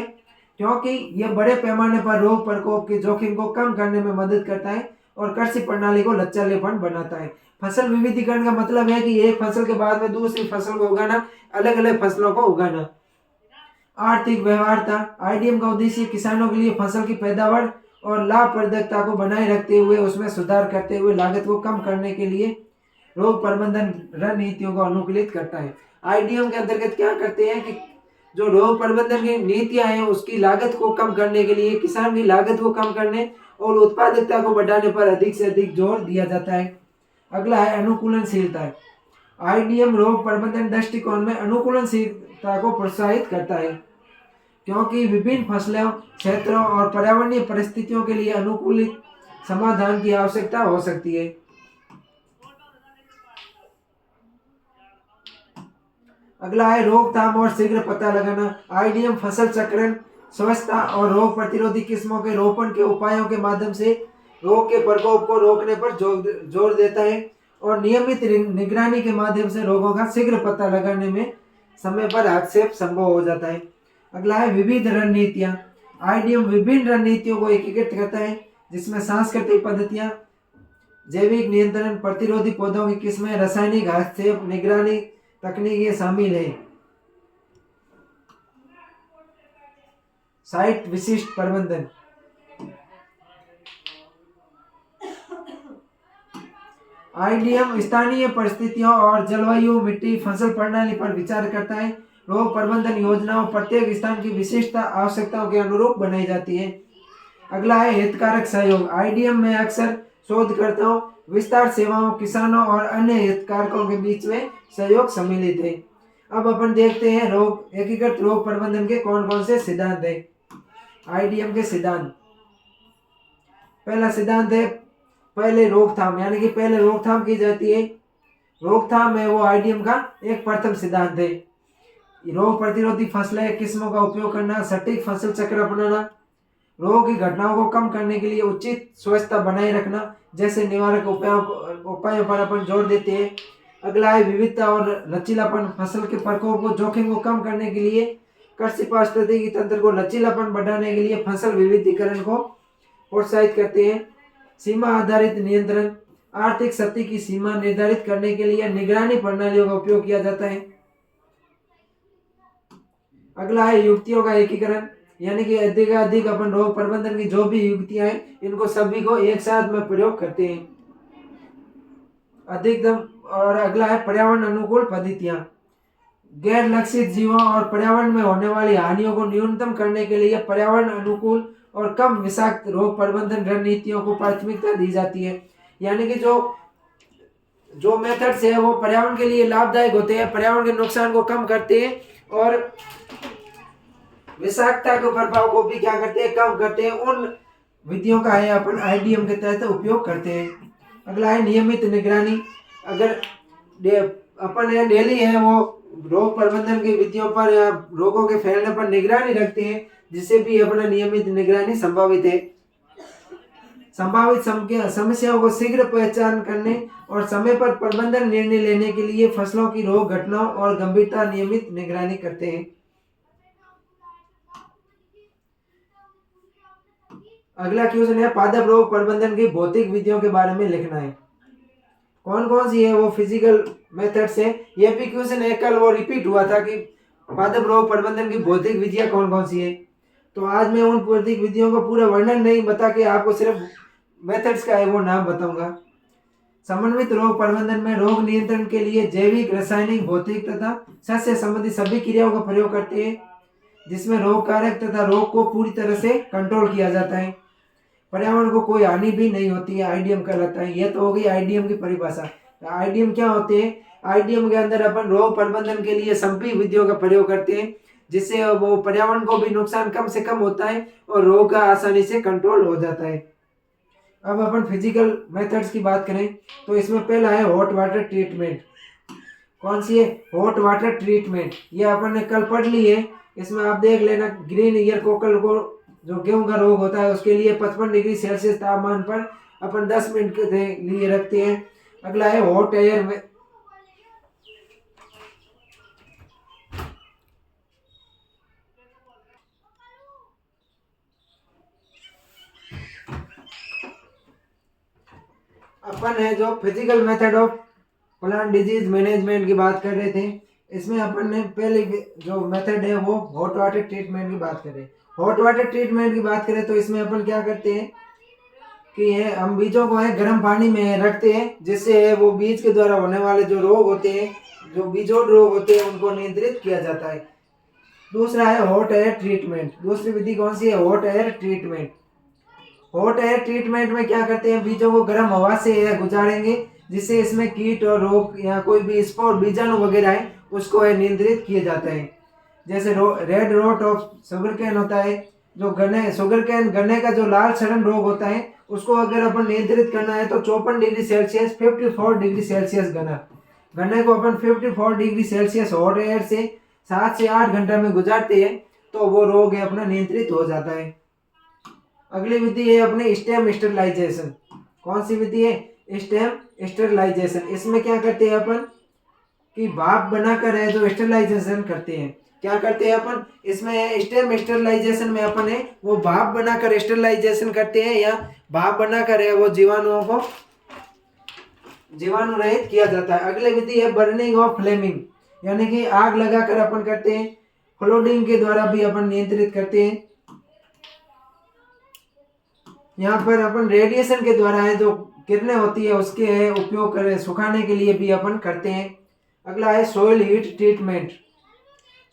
क्योंकि यह बड़े पैमाने पर रोग प्रकोप के जोखिम को कम करने में मदद करता है और कृषि प्रणाली को लचीलापन बनाता है। फसल विविधीकरण का मतलब है कि एक फसल के बाद में दूसरी फसल को उगाना, अलग अलग फसलों को उगाना। आर्थिक व्यवहार्यता। आईडीएम का उद्देश्य किसानों के लिए फसल की पैदावार और लाभप्रदता को बनाए रखते हुए उसमें सुधार करते हुए लागत को कम करने के लिए रोग प्रबंधन रणनीतियों को अनुकूलित करता है। आईडीएम के अंतर्गत क्या करते हैं कि जो रोग प्रबंधन की नीतियां हैं उसकी लागत को कम करने के लिए किसान की लागत को कम करने और उत्पादकता को बढ़ाने पर अधिक से अधिक जोर दिया जाता है। अगला है अनुकूलनशीलता। आईडीएम रोग प्रबंधन दृष्टिकोण में अनुकूलनशीलता को प्रोत्साहित करता है, क्योंकि विभिन्न फसलों, क्षेत्रों और पर्यावरणीय परिस्थितियों के लिए अनुकूलित समाधान की आवश्यकता हो सकती है। अगला है रोकथाम और शीघ्र पता लगाना। आईडीएम फसल चक्रण, स्वच्छता और रोग प्रतिरोधी किस्मों के रोपण के उपायों के माध्यम से रोग के प्रकोप को रोकने पर जोर देता है और नियमित निगरानी के माध्यम से रोगों का शीघ्र पता लगाने में समय पर हस्तक्षेप संभव हो जाता है। अगला है विविध रणनीतियां। आईडीएम विभिन्न रणनीतियों को एकीकृत करता है, जिसमें सांस्कृतिक पद्धतियां, जैविक नियंत्रण, प्रतिरोधी पौधों की किस्में, रासायनिक हस्तक्षेप, निगरानी तकनीकें शामिल है। साइट विशिष्ट प्रबंधन। आईडीएम स्थानीय परिस्थितियों और जलवायु, मिट्टी, फसल प्रणाली पर विचार करता है। रोग प्रबंधन योजनाओं प्रत्येक स्थान की विशिष्टता आवश्यकताओं के अनुरूप बनाई जाती है। अगला है हितकारक सहयोग। आईडीएम में अक्सर शोधकर्ताओं, विस्तार सेवाओं, किसानों और अन्य हितधारकों के बीच में सहयोग सम्मिलित है। अब अपन देखते हैं एकीकृत रोग प्रबंधन के कौन कौन से सिद्धांत है। आईडीएम के सिद्धांत। पहला सिद्धांत है पहले रोकथाम, यानी कि पहले रोकथाम की जाती है। रोकथाम है वो आईडीएम का एक प्रथम सिद्धांत है। रोग प्रतिरोधी फसलें किस्मों का उपयोग करना, सटीक फसल चक्र अपनाना, रोग की घटनाओं को कम करने के लिए उचित स्वच्छता बनाए रखना जैसे निवारक उपायों पर अपन जोर देते हैं। अगला है विविधता और लचीलापन। फसल के प्रकोप को जोखिम को कम करने के लिए कृषि पारिस्थितिकी तंत्र को लचीलापन बढ़ाने के लिए फसल विविधीकरण को प्रोत्साहित करते हैं। सीमा आधारित नियंत्रण। आर्थिक क्षति की सीमा निर्धारित करने के लिए निगरानी प्रणालियों का उपयोग किया जाता है। अगला है युक्तियों का एकीकरण। यानी कि अधिक अपन रोग प्रबंधन की जो भी युक्तियां हैं इनको सभी को एक साथ में प्रयोग करते हैं अधिकतम। और अगला है पर्यावरण अनुकूल पद्धतियां। गैर लक्षित जीवों और पर्यावरण में होने वाली हानियों को न्यूनतम करने के लिए पर्यावरण अनुकूल और कम विषाक्त रोग प्रबंधन रणनीतियों को प्राथमिकता दी जाती है। यानी कि जो जो मेथड्स है वो पर्यावरण के लिए लाभदायक होते हैं, पर्यावरण के नुकसान को कम करते हैं और विषाक्तता के प्रभाव को भी क्या करते हैं, कम करते हैं। उन विधियों का है अपन आईडीएम के तहत उपयोग करते हैं। अगला है नियमित निगरानी। अगर अपन डेली है वो रोग प्रबंधन की विधियों पर या रोगों के फैलने पर निगरानी रखते हैं, जिससे भी अपना नियमित निगरानी संभावित है। संभावित समस्याओं को शीघ्र पहचान करने और समय पर प्रबंधन निर्णय लेने के लिए फसलों की रोग घटनाओं और गंभीरता नियमित निगरानी करते हैं। अगला क्वेश्चन है पादप रोग प्रबंधन की भौतिक विधियों के बारे में लिखना है। कौन कौन सी है वो फिजिकल मेथड्स है। ये भी क्वेश्चन है, कल वो रिपीट हुआ था कि पादप रोग प्रबंधन की भौतिक विधियां कौन कौन सी है। तो आज मैं उन भौतिक विधियों का पूरा वर्णन नहीं बता के आपको सिर्फ मेथड्स का है वो नाम बताऊंगा। समन्वित रोग प्रबंधन में रोग नियंत्रण के लिए जैविक, रासायनिक, भौतिक तथा सस्य संबंधी सभी क्रियाओं का प्रयोग करते हैं, जिसमें रोग कारक तथा रोग को पूरी तरह से कंट्रोल किया जाता है। पर्यावरण को कोई हानि भी नहीं होती है, आईडीएम कहलाता है। यह तो हो गई आईडीएम की परिभाषा। आईडीएम क्या होते हैं। आईडीएम के अंदर अपन रोग प्रबंधन के लिए सभी विधियों का प्रयोग करते हैं, जिससे वो पर्यावरण को भी नुकसान कम से कम होता है और रोग का आसानी से कंट्रोल हो जाता है। अब अपन फिजिकल मेथड्स की बात करें तो इसमें पहला है हॉट वाटर ट्रीटमेंट। कौन सी है, हॉट वाटर ट्रीटमेंट। ये अपन ने कल पढ़ ली है। इसमें आप देख लेना, ग्रीन ईयर कोकल को जो गेहूं का रोग होता है उसके लिए 55 डिग्री सेल्सियस तापमान पर अपन 10 मिनट के लिए रखते हैं। अगला है हॉट एयर में। अपन है जो physical method of plant disease management की बात कर रहे थे। इसमें अपन ने पहले जो मेथड है वो हॉट वाटर ट्रीटमेंट की बात करें। हॉट वाटर ट्रीटमेंट की बात करें तो इसमें अपन क्या करते हैं कि है हम बीजों को है गर्म पानी में रखते हैं, जिससे वो बीज के द्वारा होने वाले जो रोग होते हैं, जो बीजोड़ रोग होते हैं, उनको नियंत्रित किया जाता है। दूसरा है हॉट एयर ट्रीटमेंट। दूसरी विधि कौन सी है, hot air treatment. Hot air treatment में क्या करते हैं, बीजों को गर्म हवा से गुजारेंगे, जिससे इसमें कीट और रोग या कोई भी स्पोर बीजाणु वगैरह है उसको नियंत्रित किया जाता है। जैसे red rot of sugarcane होता है, जो गन्ने का जो लाल सड़न रोग होता है, उसको अगर अपन नियंत्रित करना है तो 54 डिग्री सेल्सियस 54 डिग्री सेल्सियस गन्ने को अपन 54 डिग्री सेल्सियस हॉट एयर से 7 से 8 घंटा में गुजारते हैं तो वो रोग है अपना नियंत्रित हो जाता है। अगली विधि है अपने स्टेम स्टेरिलाइजेशन। कौन सी विधि है, स्टेम स्टेरिलाइजेशन। इसमें क्या करते हैं अपन कि भाप बनाकर है जो स्टेरिलाइजेशन करते हैं। क्या करते हैं अपन इसमें स्टेम स्टेरिलाइजेशन में अपन है वो भाप बनाकर स्टेरिलाइजेशन करते हैं, या भाप बनाकर है वो जीवाणुओं को जीवाणु रहित किया जाता है। अगली विधि है बर्निंग ऑफ फ्लेमिंग, यानी कि आग लगाकर अपन करते हैं। फ्लोडिंग के द्वारा भी अपन नियंत्रित करते हैं। यहाँ पर अपन रेडिएशन के द्वारा है जो किरणें होती है उसके उपयोग करें सुखाने के लिए भी अपन करते हैं। अगला है soil heat treatment.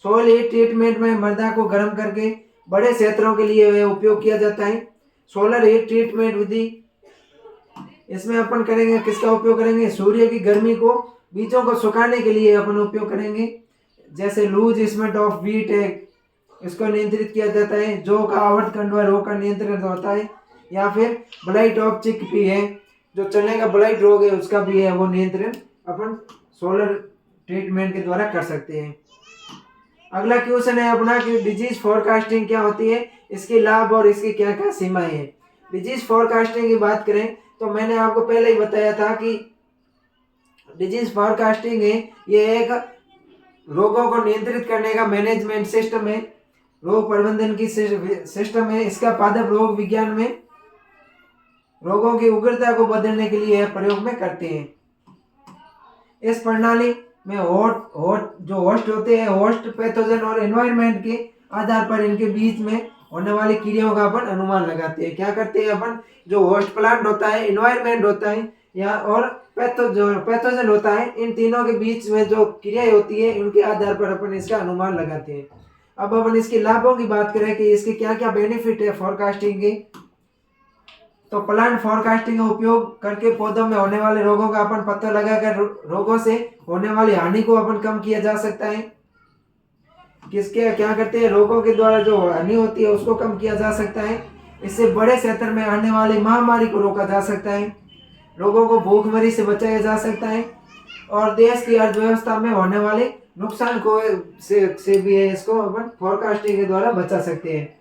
Soil heat treatment में मृदा को गर्म करके बड़े क्षेत्रों के लिए उपयोग किया जाता है। सोलर हीट ट्रीटमेंट विधि, इसमें अपन करेंगे किसका उपयोग करेंगे, सूर्य की गर्मी को बीजों को सुखाने के लिए अपन उपयोग करेंगे। जैसे लूज स्मेट ऑफ व्हीट है, इसको नियंत्रित किया जाता है। जौ का आवर्त कंडवा रोग का नियंत्रण होता है। या फिर ब्लाइट ऑफ चिकपी है, जो चने का ब्लाइट रोग है उसका भी है वो नियंत्रण अपन सोलर ट्रीटमेंट के द्वारा कर सकते हैं। अगला क्वेश्चन है अपना कि डिजीज फोरकास्टिंग क्या होती है, इसके लाभ और इसकी क्या क्या सीमाएं हैं। डिजीज फोरकास्टिंग की बात करें तो मैंने आपको पहले ही बताया था कि डिजीज फोरकास्टिंग है ये एक रोगों को नियंत्रित करने का मैनेजमेंट सिस्टम है, रोग प्रबंधन की सिस्टम है। इसका पादप रोग विज्ञान में रोगों की उग्रता को बदलने के लिए प्रयोग में करते हैं। इस प्रणाली में जो होस्ट होते हैं, होस्ट पैथोजन और एनवायरनमेंट के आधार पर इनके बीच में होने वाली क्रियाओं का अपन अनुमान लगाते हैं। क्या करते हैं अपन, जो होस्ट प्लांट होता है, इन्वायरमेंट होता है या और पैथोजन होता है, इन तीनों के बीच में जो क्रियाएं होती है उनके आधार पर अपन इसका अनुमान लगाते हैं। अब अपन इसके लाभों की बात करें कि इसके क्या क्या बेनिफिट है फोरकास्टिंग के, तो प्लांट फोरकास्टिंग का उपयोग करके पौधों में होने वाले रोगों का अपन पता लगाकर रोगों से होने वाली हानि को अपन कम किया जा सकता है। किसके क्या करते हैं, रोगों के द्वारा जो हानि होती है उसको कम किया जा सकता है। इससे बड़े क्षेत्र में आने वाली महामारी को रोका जा सकता है, लोगों को भूखमरी से बचाया जा सकता है और देश की अर्थव्यवस्था में होने वाले नुकसान को से भी है, इसको अपन फोरकास्टिंग के द्वारा बचा सकते हैं।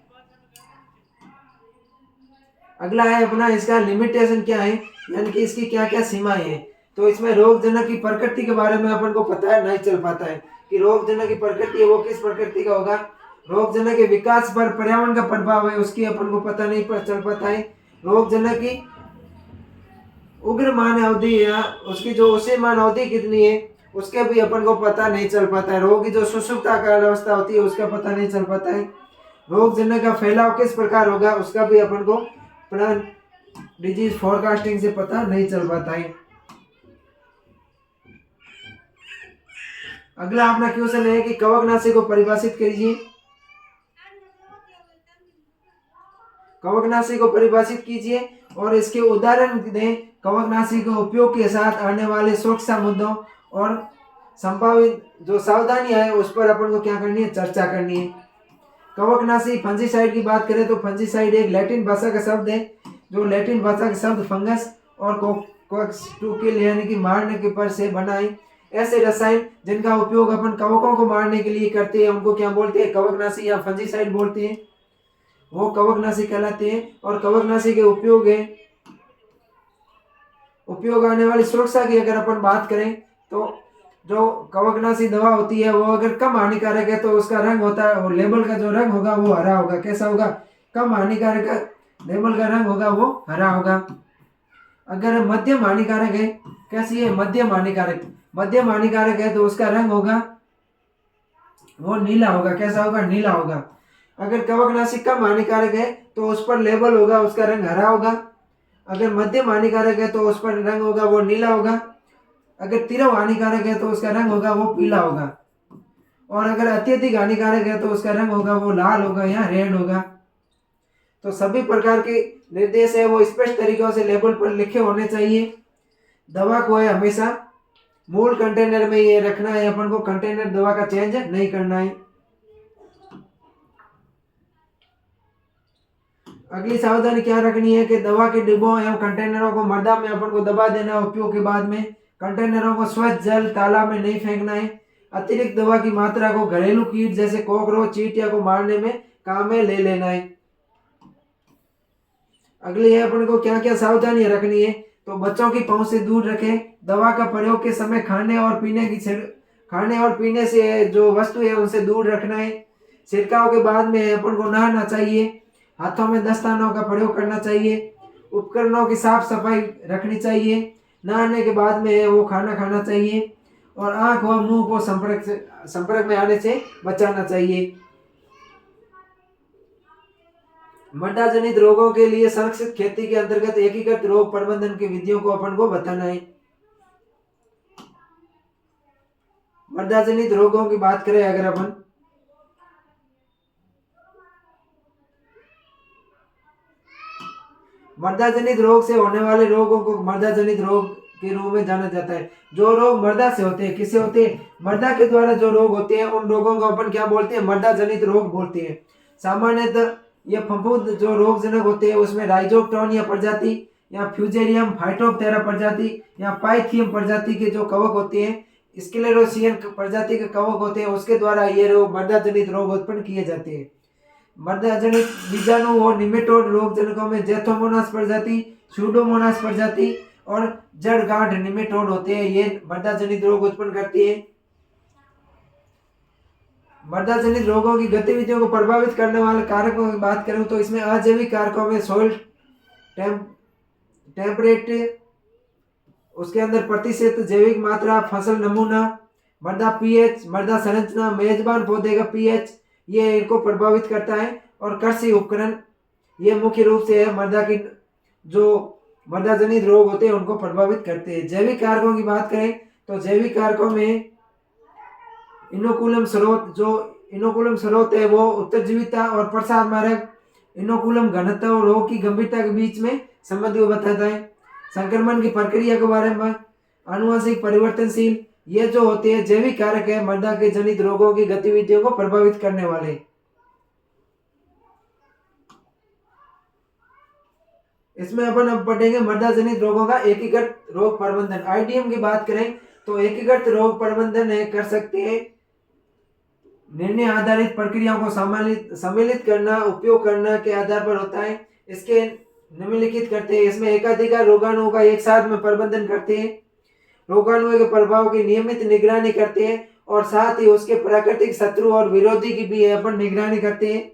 अगला है अपना इसका लिमिटेशन क्या है, यानी कि इसकी क्या क्या सीमाएं हैं। तो इसमें रोगजनक की प्रकृति के बारे में अपन को पता है नहीं चल पाता है कि रोगजनक की प्रकृति है वो किस प्रकृति का होगा। रोगजनक के विकास पर पर्यावरण का प्रभाव है उसकी अपन को पता नहीं चल पाता है। रोगजनक की उग्रमान अवधि या उसकी जो उसीमान अवधि कितनी है उसके भी अपन को पता नहीं चल पाता है। रोग की जो सुषुप्ता काल अवस्था होती है उसका पता नहीं चल पाता है। रोगजनक का फैलाव किस प्रकार होगा उसका भी अपन को प्लांट डिजीज फोरकास्टिंग से पता नहीं चल पाता है। अगला अपना क्वेश्चन है कि कवकनाशी को परिभाषित कीजिए। कवकनाशी को परिभाषित कीजिए और इसके उदाहरण दें। कवकनाशी के उपयोग के साथ आने वाले सुरक्षा मुद्दों और संभावित जो सावधानियां है उस पर अपन को क्या करनी है, चर्चा करनी है। कवकनाशी फंजीसाइड की बात करें तो फंजीसाइड एक लैटिन भाषा का शब्द है, जो लैटिन भाषा के शब्द फंगस और कोक्स टू किल यानी कि मारने के पर से बना है। ऐसे रसायन जिनका उपयोग अपन कवकों को मारने के लिए करते हैं उनको क्या बोलते हैं, कवकनाशी या फंजीसाइड बोलते हैं, वो कवकनाशी कहलाते हैं। और कवकनाशी के उपयोग आने वाली सुरक्षा की अगर अपन बात करें तो जो कवकनाशी दवा होती है वो अगर कम हानिकारक है तो उसका रंग होता है, और लेबल का जो रंग होगा वो हरा होगा। कैसा होगा, कम हानिकारक लेबल का रंग होगा वो हरा होगा। अगर मध्यम हानिकारक है, कैसी है, मध्यम हानिकारक है तो उसका रंग होगा वो नीला होगा। कैसा होगा, नीला होगा। अगर कवकनाशी कम हानिकारक है तो उस पर लेबल होगा उसका रंग हरा होगा। अगर मध्यम हानिकारक है तो उस पर रंग होगा वो नीला होगा। अगर तीव्र हानिकारक है तो उसका रंग होगा वो पीला होगा। और अगर अत्यधिक हानिकारक है तो उसका रंग होगा वो लाल होगा या रेड होगा। तो सभी प्रकार के निर्देश है वो स्पष्ट तरीकों से लेबल पर लिखे होने चाहिए। दवा को है हमेशा मूल कंटेनर में ये रखना है अपन को, कंटेनर दवा का चेंज नहीं करना है। अगली सावधानी क्या रखनी है कि दवा के डिब्बों एवं कंटेनरों को मर्दा में अपन को दबा देना उपयोग के बाद में। कंटेनरों को स्वच्छ जल तालाब में नहीं फेंकना है। अतिरिक्त दवा की मात्रा को घरेलू कीट जैसे कॉकरोच चींटियां को मारने में काम में ले लेना है। अगली है अपन को क्या क्या सावधानियां रखनी है, तो बच्चों की पहुंच से दूर रखें। दवा का प्रयोग के समय खाने और पीने से जो वस्तु है उनसे दूर रखना है। छिड़काव के बाद में अपन को नहाना चाहिए। हाथों में दस्तानों का प्रयोग करना चाहिए। उपकरणों की साफ सफाई रखनी चाहिए। नहाने के बाद में वो खाना खाना चाहिए और आंख व मुंह को संपर्क में आने से बचाना चाहिए। मृदा जनित रोगों के लिए संरक्षित खेती के अंतर्गत एकीकृत रोग प्रबंधन की विधियों को अपन को बताना है। मृदा जनित रोगों की बात करें अगर अपन, मृदा जनित रोग से होने वाले रोगों को मृदा जनित रोग के रूप में जाना जाता है। जो रोग मृदा से होते हैं, किससे होते हैं, मृदा के द्वारा जो रोग होते हैं उन रोगों को अपन क्या बोलते हैं, मृदा जनित रोग बोलते हैं। सामान्यतः ये फफूंद जो रोगजनक होते हैं उसमें राइजोक्टोनिया प्रजाति या फ्यूजेरियम फाइटोप्टेरा प्रजाति या पाइथियम प्रजाति के जो कवक होते हैं, स्क्लेरोसियन प्रजाति के कवक होते हैं, उसके द्वारा ये रोग मृदा जनित रोग उत्पन्न किए जाते हैं। मृदा जनित बीजाणु और निमेटोड रोगजनकों में जेथोमोनास प्रजाति, सूडोमोनास प्रजाति और जड़ गांठ निमेटोड होते हैं। ये मृदा जनित रोग उत्पन्न करती है। मृदा जनित रोगों की गतिविधियों को प्रभावित करने वाले कारकों की बात करूं तो इसमें अजैविक कारकों में सॉइल टेम्परेचर, उसके अंदर प्रतिशत जैविक मात्रा, फसल नमूना, मृदा पीएच, मृदा संरचना, मेजबान पौधे का पीएच, ये इनको प्रभावित करता है। और कृषि उपकरण, ये मुख्य रूप से है मृदा की जो मृदा जनित रोग होते हैं उनको प्रभावित करते हैं। जैविक कारकों की बात करें तो जैविक कारकों में इनोकुलम स्रोत है वो उत्तरजीविता और प्रसार मार्ग, इनोकुलम घनत्व और रोग की गंभीरता के बीच में संबंध को बताता है। संक्रमण की प्रक्रिया के बारे में आनुवंशिक परिवर्तनशील, ये जो होते हैं जैविक कारक है मृदा के जनित रोगों की गतिविधियों को प्रभावित करने वाले। इसमें अपन अब पढ़ेंगे मृदा जनित रोगों का एकीकृत रोग प्रबंधन। आईडीएम की बात करें तो एकीकृत रोग प्रबंधन है कर सकते हैं निर्णय आधारित प्रक्रियाओं को सम्मिलित करना, उपयोग करना के आधार पर होता है। इसके निम्नलिखित करते हैं, इसमें एकाधिकार रोगाणुओं का एक साथ में प्रबंधन करते हैं, रोगाणुओं के प्रभाव की नियमित निगरानी करते हैं और साथ ही उसके प्राकृतिक शत्रु और विरोधी की भी अपन निगरानी करते हैं।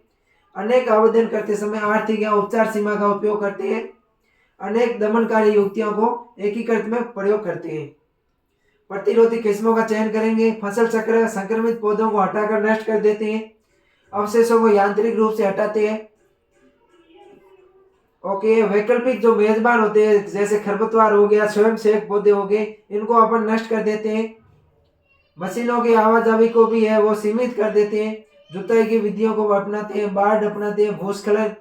अनेक आवेदन करते समय आर्थिक या उपचार सीमा का उपयोग करते हैं। अनेक दमनकारी युक्तियों को एकीकृत में प्रयोग करते हैं। प्रतिरोधी किस्मों का चयन करेंगे, फसल चक्र, संक्रमित पौधों को हटाकर नष्ट कर देते हैं, अवशेषों को यांत्रिक रूप से हटाते हैं। ओके, वैकल्पिक जो मेजबान होते हैं जैसे खरपतवार हो गया, स्वयंसेवक पौधे हो गए, इनको अपन नष्ट कर देते हैं। मशीनों की आवाजाही को भी है वो सीमित कर देते हैं, जुताई की विधियों को अपनाते हैं, बाढ़ अपनाते हैं, भूस्खलन,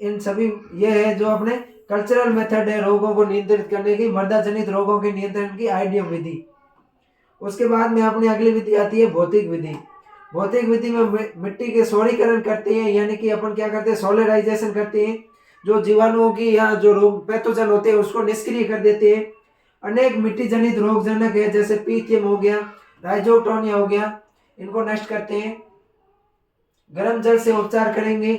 इन सभी ये है जो अपने कल्चरल मेथड है रोगों को नियंत्रित करने की, मृदा जनित रोगों के नियंत्रण की आईडीएम विधि। उसके बाद में अपनी अगली विधि आती है भौतिक विधि। भौतिक विधि में मिट्टी के सोलीकरण करते हैं, यानी कि अपन क्या करते हैं सोलराइजेशन करते हैं, जो जीवाणुओं की या जो रोग पैथोजन होते हैं उसको निष्क्रिय कर देते हैं। अनेक मिट्टी जनित रोग जनक है जैसे पीथियम हो गया, राइजोटोनिया हो गया, इनको नष्ट करते हैं। गर्म जल से उपचार करेंगे।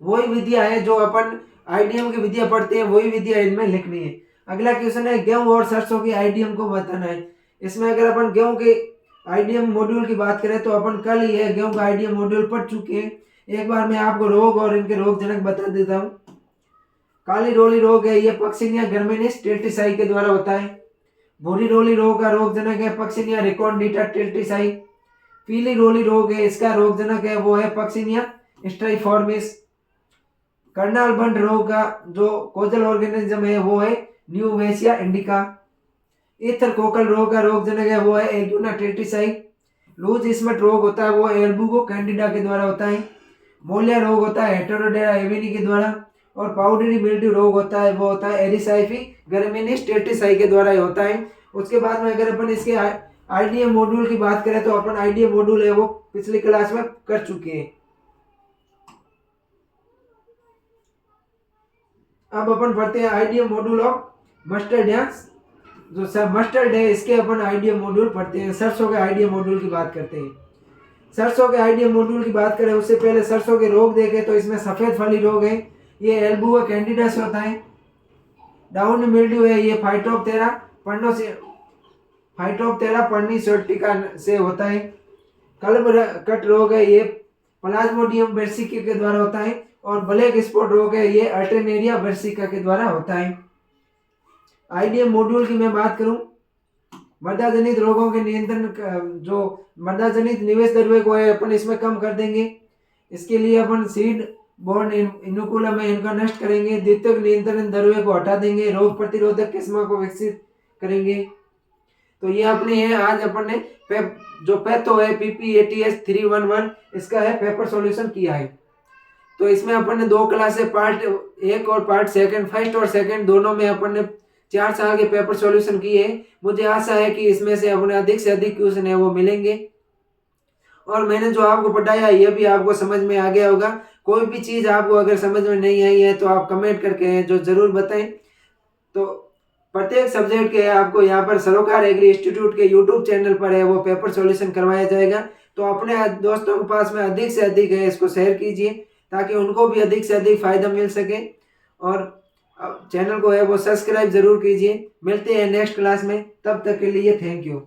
वही विधियां है जो अपन आईडीएम की विधियां पढ़ते हैं, वही विधियां इनमें लिखनी है। अगला क्वेश्चन है गेहूं और सरसों की आईडीएम को बताना है। इसमें अगर अपन गेहूं के आईडीएम मॉड्यूल की बात करें तो अपन कल ही है गेहूं का आईडीएम मॉड्यूल पढ़ चुके हैं। एक बार मैं आपको रोग और इनके रोग जनक बता देता हूँ। काली रोली रोग है ये पक्सिनिया गर्मिनिस टेल्टिसाई के द्वारा होता है। भूरी रोली रोग का रोग जनक है पक्सिनिया रिकॉर्डिटा टेल्टिसाई। पीली रोली रोग है इसका रोग जनक है वो है पक्सिनिया स्ट्राइफॉर्मिस। कर्नाल बंड रोग का जो कोजल ऑर्गेनिज्म है वो है न्यूवेसिया इंडिका। ईथर कोकल रोग का रोग जनक है वो है एग्यूना टेल्टिसाई। लूज स्मट रोग होता है वो एल्बुगो कैंडिडा के द्वारा होता है। मोलिया रोग होता है हेटेरोडेरा एविनी के द्वारा। और पाउडरी मिल्ड्यू रोग होता है वो होता है एरिसाइफी गर्मिनिस टेल्टिसाई के द्वारा ही होता है। उसके बाद में अगर अपन इसके आईडीएम मॉड्यूल की बात करें तो अपन आईडीएम मॉड्यूल है वो पिछली क्लास में कर चुके हैं। अब अपन पढ़ते हैं आईडीएम मॉड्यूल ऑफ मस्टर्ड या जो मस्टर्ड है इसके अपन आईडीएम मॉड्यूल पढ़ते हैं। सरसों के आईडीएम मॉड्यूल की बात करते हैं। सरसों के आईडीएम मॉड्यूल की बात करें उससे पहले सरसों के रोग देखें तो इसमें सफेद फली रोग है ये एल्बुआ कैंडिडा से होता है। डाउन मिल्ड्यू है ये फाइटोप्टेरा पर्निसोटिका से होता है। कल्ब कट रोग है ये प्लाज्मोडियम बेर्सिका के द्वारा होता है। और ब्लैक स्पॉट रोग है ये अल्टरनेरिया बेर्सिका के द्वारा होता है। आईडीएम मॉड्यूल की मैं बात करूं, मृदा जनित रोगों के नियंत्रण जो मृदा जनित निवेश द्रव्य को है अपन इसमें कम कर देंगे। इसके लिए अपन सीड बोर्न इनोकुलम है इनका नष्ट करेंगे। द्वितीयक नियंत्रण द्रव्य को हटा देंगे। रोग प्रतिरोधक किस्मों को विकसित करेंगे। तो ये अपने हैं आज अपन ने जो पैथो है PPATH 311 इसका है पेपर सॉल्यूशन किया है। तो इसमें अपन ने दो क्लास है पार्ट 1 और पार्ट 2 फर्स्ट और सेकंड दोनों में अपन ने 4 साल के पेपर सॉल्यूशन किए हैं। मुझे आशा है कि इसमें से अपने अधिक से अधिक क्वेश्चन है वो मिलेंगे और मैंने जो आपको पढ़ाया ये भी आपको समझ में आ गया होगा। कोई भी चीज़ आपको अगर समझ में नहीं आई है तो आप कमेंट करके जो जरूर बताएं। तो प्रत्येक सब्जेक्ट के आपको यहाँ पर सरोकार एग्री इंस्टीट्यूट के यूट्यूब चैनल पर है वो पेपर सॉल्यूशन करवाया जाएगा। तो अपने दोस्तों के पास में अधिक से अधिक है इसको शेयर कीजिए ताकि उनको भी अधिक से अधिक फायदा मिल सके। और चैनल को है वो सब्सक्राइब जरूर कीजिए। मिलते हैं नेक्स्ट क्लास में, तब तक के लिए थैंक यू।